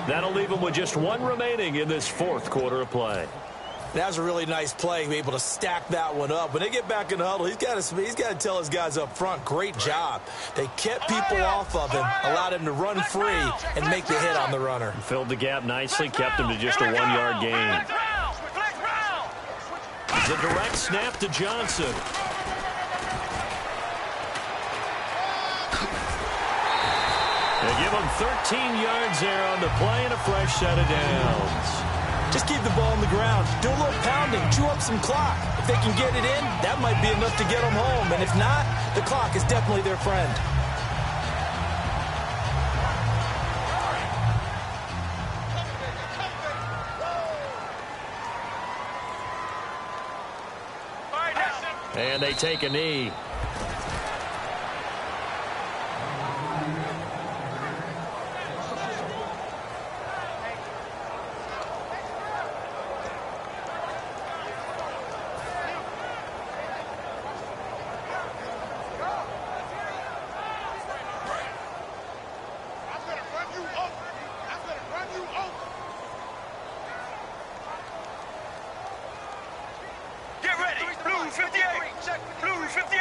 That'll leave them with just 1 remaining in this 4th quarter of play. That was a really nice play, be able to stack that one up. When they get back in the huddle, he's got to tell his guys up front, great job. They kept people off of him, allowed him to run free and make the hit on the runner. Filled the gap nicely, kept him to just a 1-yard gain. The direct snap to Johnson. They give them 13 yards there on the play and a fresh set of downs. Just keep the ball on the ground. Do a little pounding. Chew up some clock. If they can get it in, that might be enough to get them home. And if not, the clock is definitely their friend. And they take a knee. Get ready. Blue 58. Blue 58.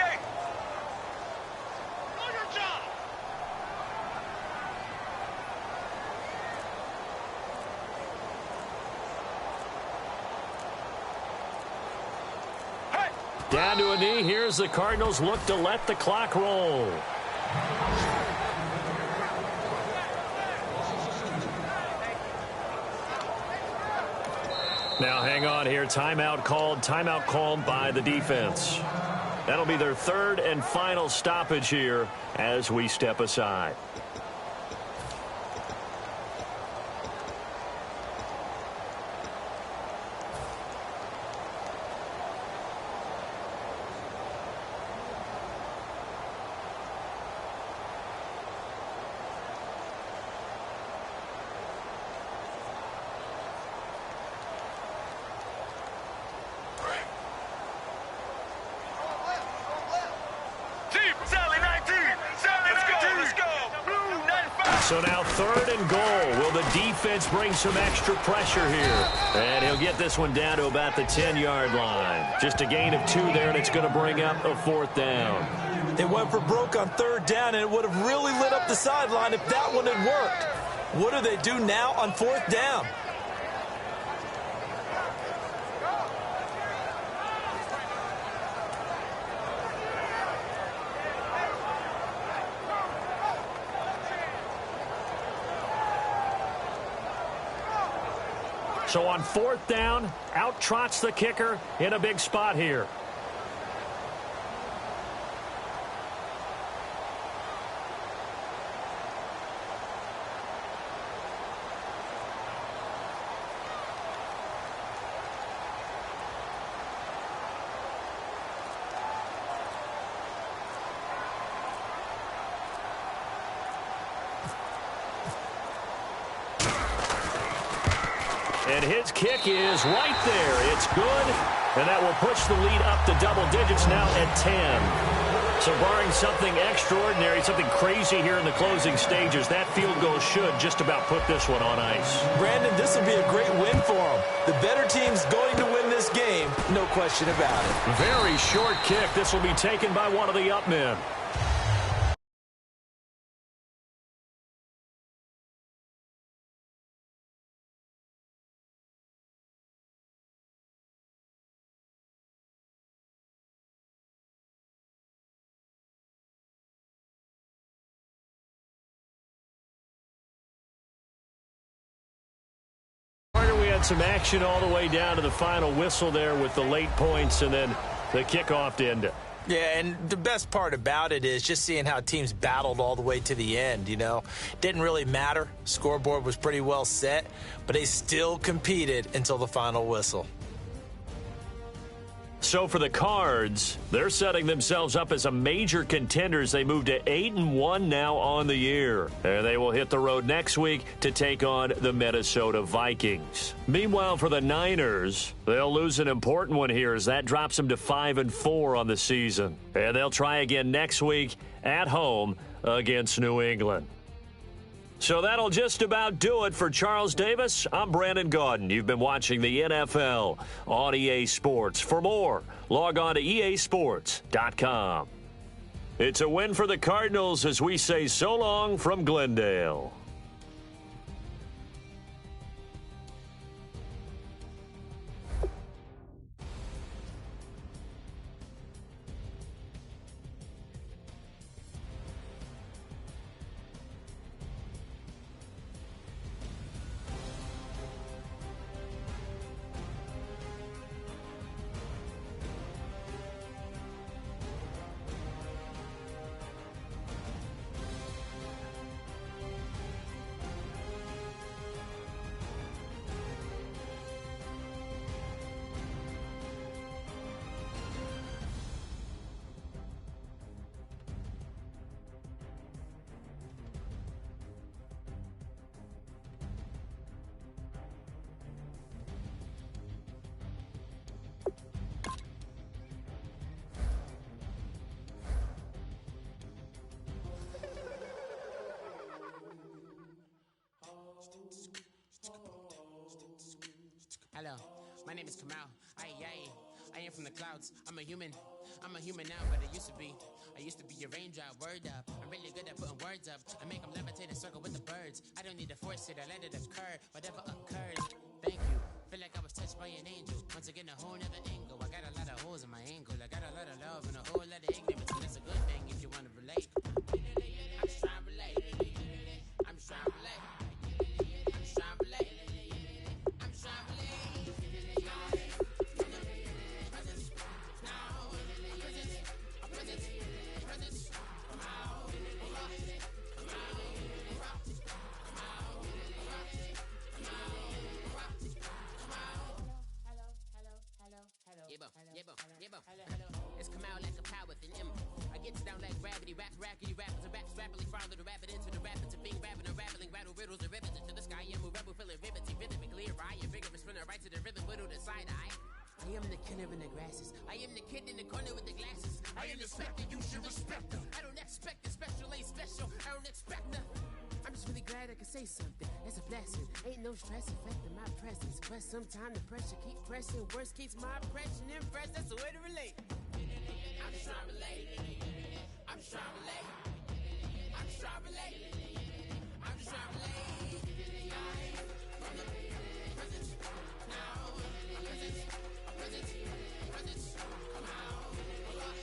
Know your job. Hey. Down to a knee. Here's the Cardinals look to let the clock roll. Now hang on here. Timeout called by the defense. That'll be their third and final stoppage here as we step aside. So now third and goal. Will the defense bring some extra pressure here? And he'll get this one down to about the 10-yard line. Just a gain of 2 there, and it's going to bring up a fourth down. They went for broke on third down, and it would have really lit up the sideline if that one had worked. What do they do now on fourth down? So on fourth down, out trots the kicker in a big spot here. And his kick is right there. It's good, and that will push the lead up to double digits now at 10. So barring something extraordinary, something crazy here in the closing stages, that field goal should just about put this one on ice. Brandon, this will be a great win for them. The better team's going to win this game, no question about it. Very short kick. This will be taken by one of the up men. Some action all the way down to the final whistle there with the late points and then the kickoff to end it. Yeah, and the best part about it is just seeing how teams battled all the way to the end, you know. Didn't really matter. Scoreboard was pretty well set, but they still competed until the final whistle. So for the Cards, they're setting themselves up as a major contender as they move to 8-1 now on the year. And they will hit the road next week to take on the Minnesota Vikings. Meanwhile, for the Niners, they'll lose an important one here as that drops them to 5-4 on the season. And they'll try again next week at home against New England. So that'll just about do it for Charles Davis. I'm Brandon Gaudin. You've been watching the NFL on EA Sports. For more, log on to easports.com. It's a win for the Cardinals as we say so long from Glendale. Hello, my name is Kamal. I am from the clouds. I'm a human now, but I used to be your raindrop. Word up, I'm really good at putting words up. I make them levitate and circle with the birds. I don't need to force it, I let it occur. Whatever occurs, thank you. Feel like I was touched by an angel. Once again, a whole nother angle. I got a lot of holes in my angle. I got a lot of love and a whole lot of ignorance. And that's a good thing if you want to relate. I'm just trying to relate. I'm just trying to relate. I'm just trying to relate. I'm just trying to relate. It's come out like a power with an M. I get down like gravity, rackety rappers and raps rapidly follow the rabbit into the rapids of being rapping and rattling, rattle riddles and rivets into the sky. I'm a rebel feeling rivety, rhythmically right, vigorous spinner right to the rhythm, widow to side eye. I am the killer in the grasses. I am the kid in the corner with the glasses. I am the specter, you should respect her. I don't expect the special, ain't special. I don't expect nothing. I'm just really glad I can say something. That's a blessing. Ain't no stress affecting my presence. But sometimes the pressure keep pressing. Worst keeps my impression impressed. That's the way to relate. I'm just trying to relate. I'm just trying to relate. I'm just trying to relate. I'm just trying to relate. From the present now. Present. Come out. Come out.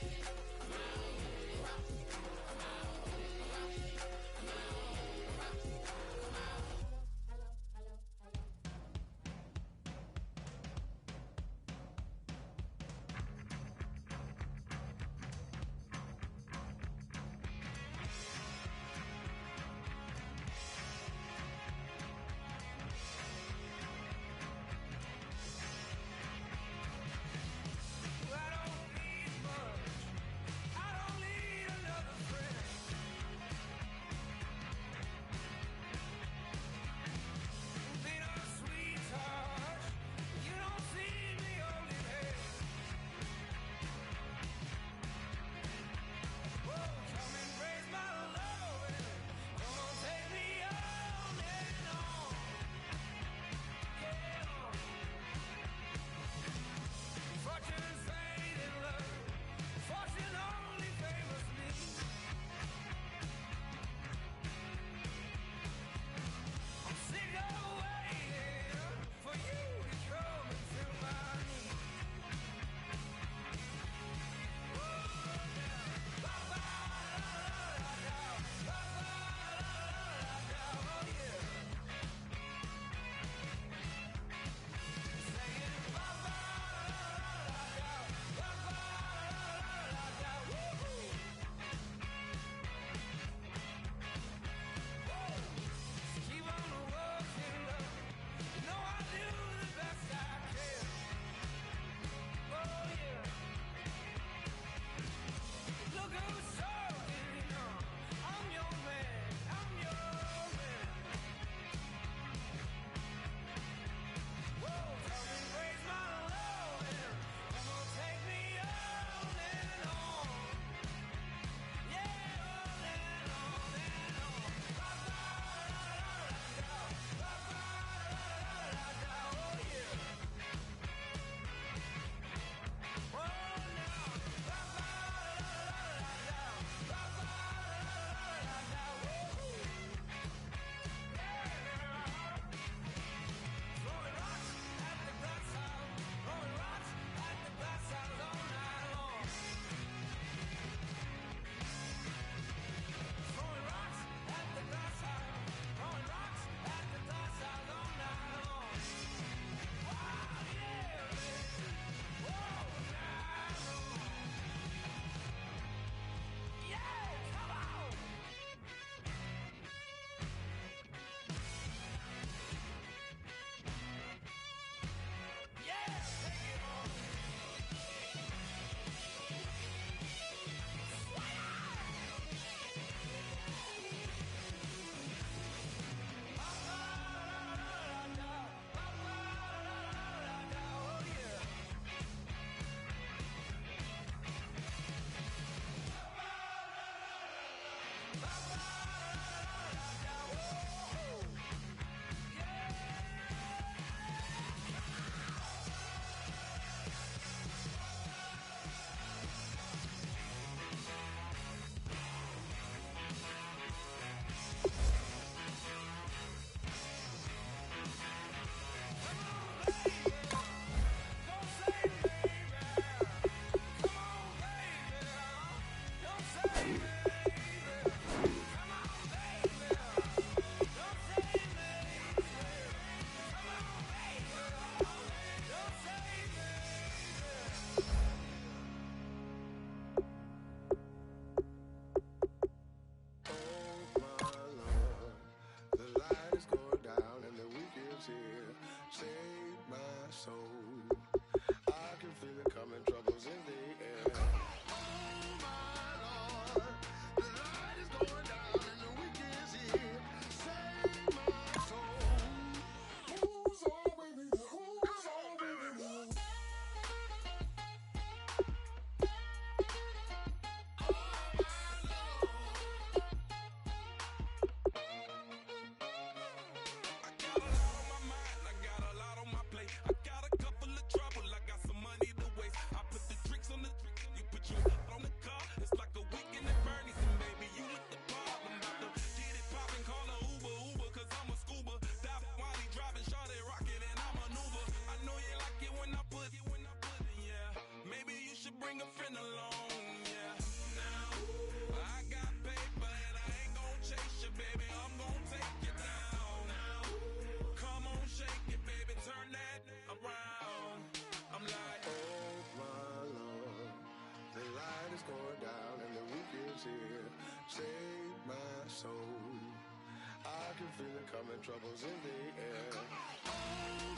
feel it coming, troubles in the air. Oh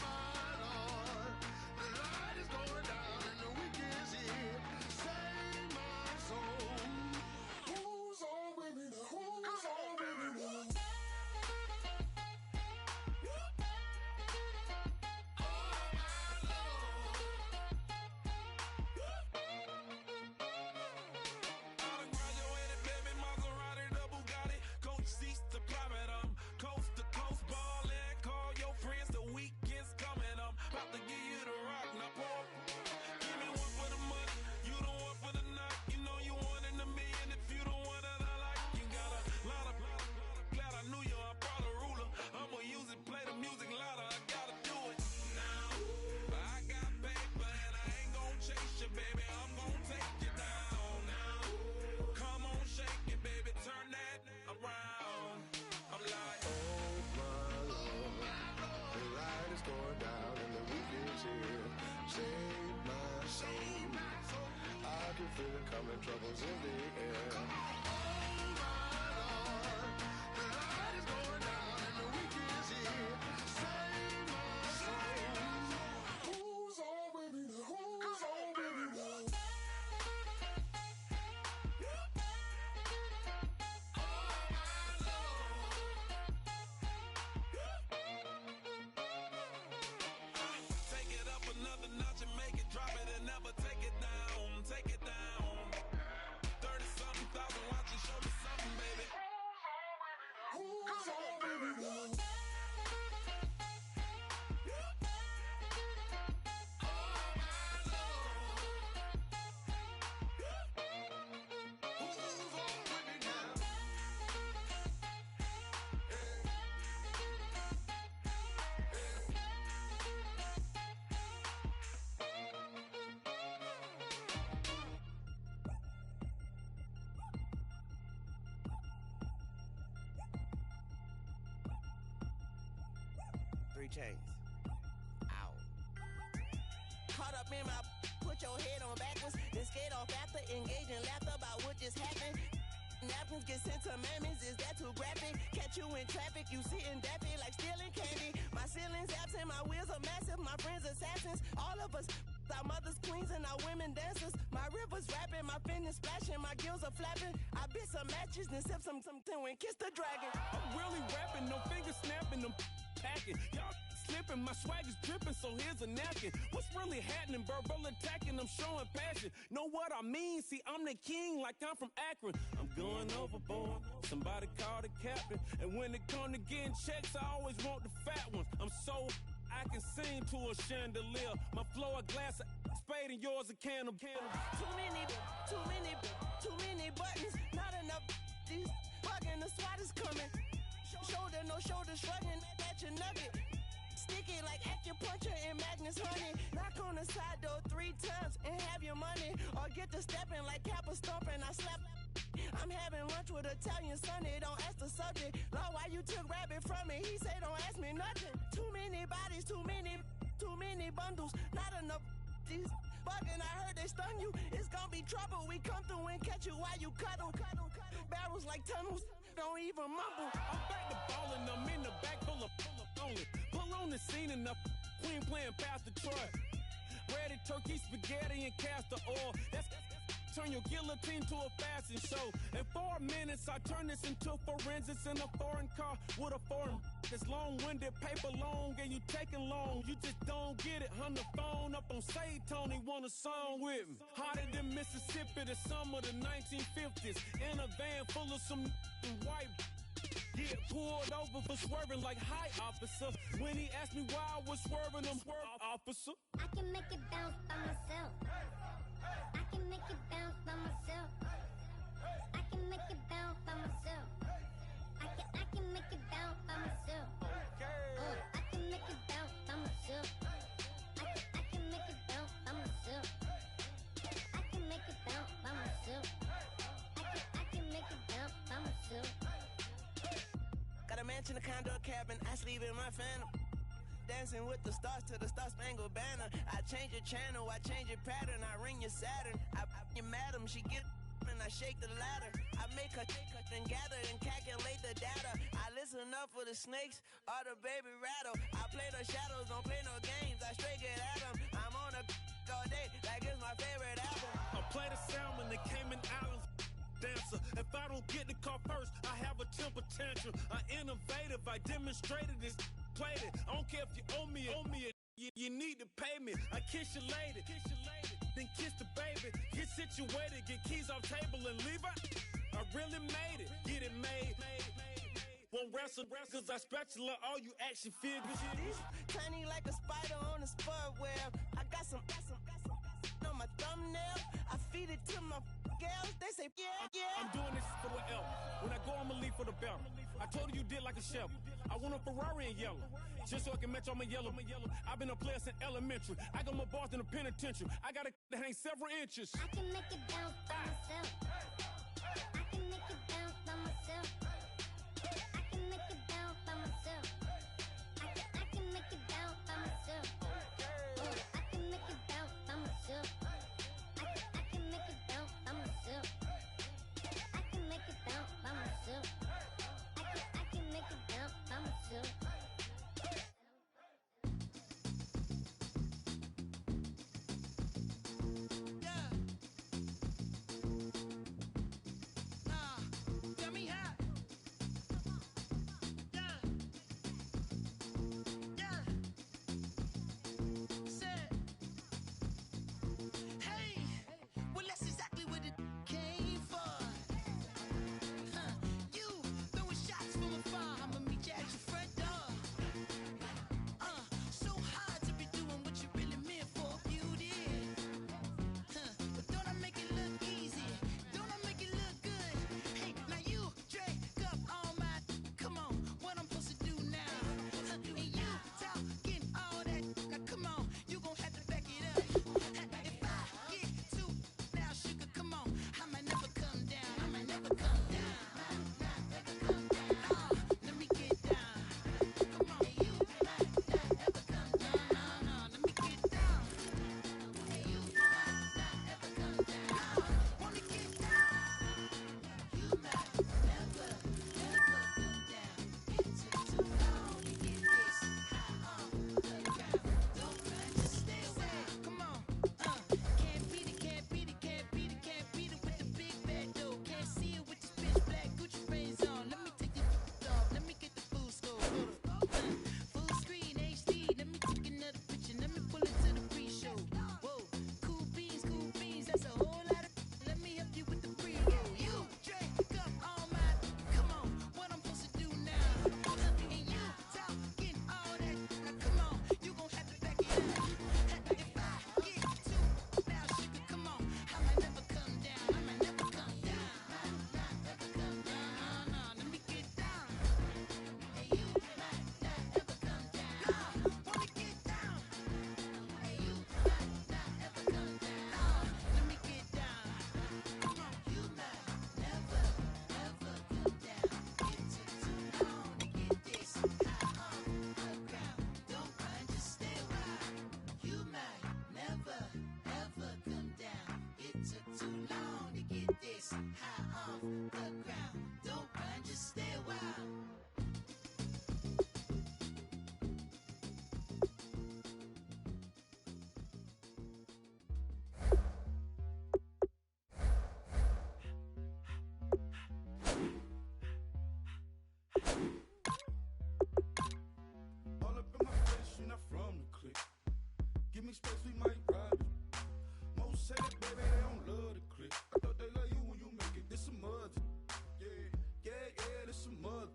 my Lord, the light is going down and the weekend's here. Save my soul. Who's on with me now? Who's on with me now? I can feel it coming, troubles in the air. Oh my Lord, the light is going down and the weekend's here. Save my soul. Who's on with me now? Who's on with me now? Chains. Ow. Caught up in my, put your head on backwards, then skate off after, engage in laughter about what just happened. Napkins get sent to mammies, is that too graphic? Catch you in traffic, you sitting daffy like stealing candy. My ceiling's absent, my wheels are massive, my friends assassins. All of us, our mothers queens and our women dancers. My rivers rapping, my fingers splashing, my gills are flapping. I bit some matches, then sip something and kiss the dragon. I'm really rapping, no fingers snapping, them packing. Y'all slipping, my swag is dripping, so here's a napkin. What's really happening? Verbal attacking, I'm showing passion. Know what I mean? See, I'm the king like I'm from Akron. I'm going overboard, somebody call the captain. And when it come to getting checks, I always want the fat ones. I'm so I can sing to a chandelier. My flow a glass of spade and yours a can of candle. Too many buttons, not enough. These bugging, the SWAT is coming. Shoulder, no shoulder, shrugging at your nugget. Sticky like acupuncture and Magnus honey. Knock on the side door 3 times and have your money. Or get to stepping like Kappa stomping. I slap. I'm having lunch with Italian Sonny. Don't ask the subject. Lord, why you took rabbit from me? He say don't ask me nothing. Too many bodies, too many bundles. Not enough. These bugging, I heard they stun you. It's gonna be trouble. We come through and catch you while you cuddle. Barrels like tunnels. Don't even mumble. I'm back to ballin', I'm in the back full of only. Pull on the scene and the queen playing Pastor Troy. Ready turkey, spaghetti, and castor oil. That's turn your guillotine to a fashion show. In 4 minutes, I turn this into forensics in a foreign car with a foreign. It's long-winded, paper long, and you taking long. You just don't get it. On the phone up on Say Tony, want a song with me. Hotter than Mississippi, the summer of the 1950s. In a van full of some white. Get pulled over for swerving like hi, officer. When he asked me why I was swerving, I'm swerve, officer. I can make it bounce by myself. I can make it bounce by myself. I can make it bounce by myself. I can make it bounce by myself. I can make it bounce by myself. I can make it bounce by myself. I can make it bounce by myself. I can make it bounce by myself. Got a mansion, a condo, a cabin, I sleep in my phantom. Dancing with the stars to the Star-Spangled Banner. I change your channel, I change your pattern, I ring your Saturn. I your madam, she get and I shake the ladder. I make her and gather and calculate the data. I listen up for the snakes or the baby rattle. I play the shadows, don't play no games. I straight get at them. I'm on a all day like it's my favorite album. I play the salmon, the Cayman Islands dancer. If I don't get the car first, I have a temper tantrum. I innovative, I demonstrated this, played it. I don't care if you owe me it. You need to pay me. I kiss your lady, then kiss the baby. Get situated, get keys off table and leave her. I really made it, get it made. Won't wrestle, cause I spatula all you action figures. Tiny like a spider on a spud web. I got some on my thumbnail. I feed it to my girls. They say, yeah. I'm doing this for the L. When I go, I'ma leave for the bell. I told you did like a Chevy. I want a Ferrari in yellow, just so I can match all my yellow. I've been a player since elementary. I got my bars in the penitentiary. I got to hang several inches. I can make it bounce by myself. I can make it bounce by myself. I can make it bounce by myself. I can make it bounce by myself. I can make it bounce by myself. I can make it bounce by myself. I can make it bounce by myself. I can make it bounce by myself. All up in my face, you're not from the clique. Give me space, we might ride it. Most say that, baby, they don't love the clique. I thought they love you when you make it. This some mud. Yeah, this some mud.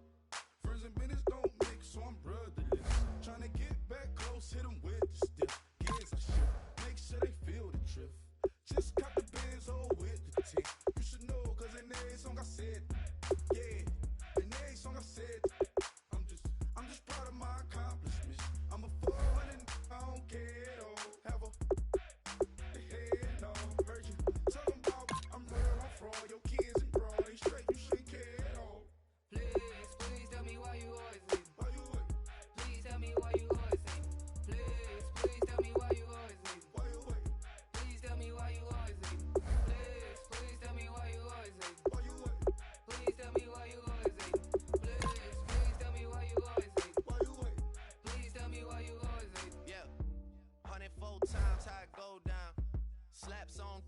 Friends and business don't mix, so I'm brotherless. Trying to get back close, hit them with the stiff. Gears I shift, make sure they feel the drift. Just cop the Benz, oh, with the tick. You should know, cause in every song I said, yeah, in every song I said, I'm just proud of my accomplishments. I'm a 400, I don't care at all. Have a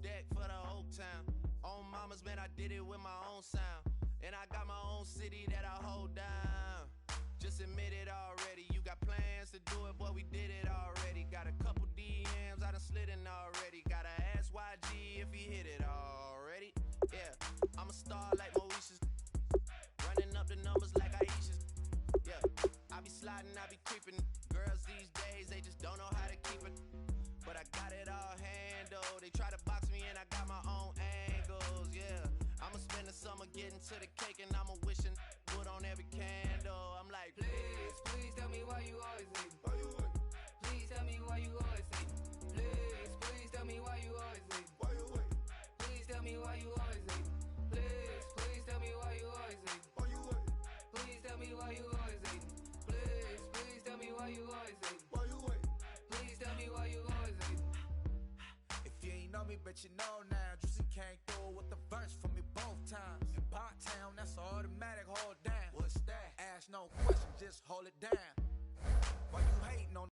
deck for the Oak Town. On mamas, man, I did it with my own sound. And I got my own city that I hold down. Just admit it already. You got plans to do it, boy, we did it already. Got a couple DMs, I done slid in already. Gotta ask YG if he hit it already. Yeah, I'm a star like Moesha's. Running up the numbers like Aisha's. Yeah, I be sliding, I be creeping. Girls these days, they just don't know how to keep it. But I got it all handled. They try to box me and I got my own angles, yeah. I'ma spend the summer getting to the cake and I'ma wishing put on every candle. I'm like, please, please tell me why you always hate me. Please tell me why you always hate me. Please, please tell me why you always hate me. Please tell me why you always hate me. Please, please tell me why you always hate me. Please tell me why you always hate me. Please, please tell me why you always hate me. Please tell me why you always hate me. If you ain't know me, bet you know now. Juicy came through with the verse for me both times. In Bot Town, that's automatic, hold down. What's that? Ask no question, just hold it down. Why you hating on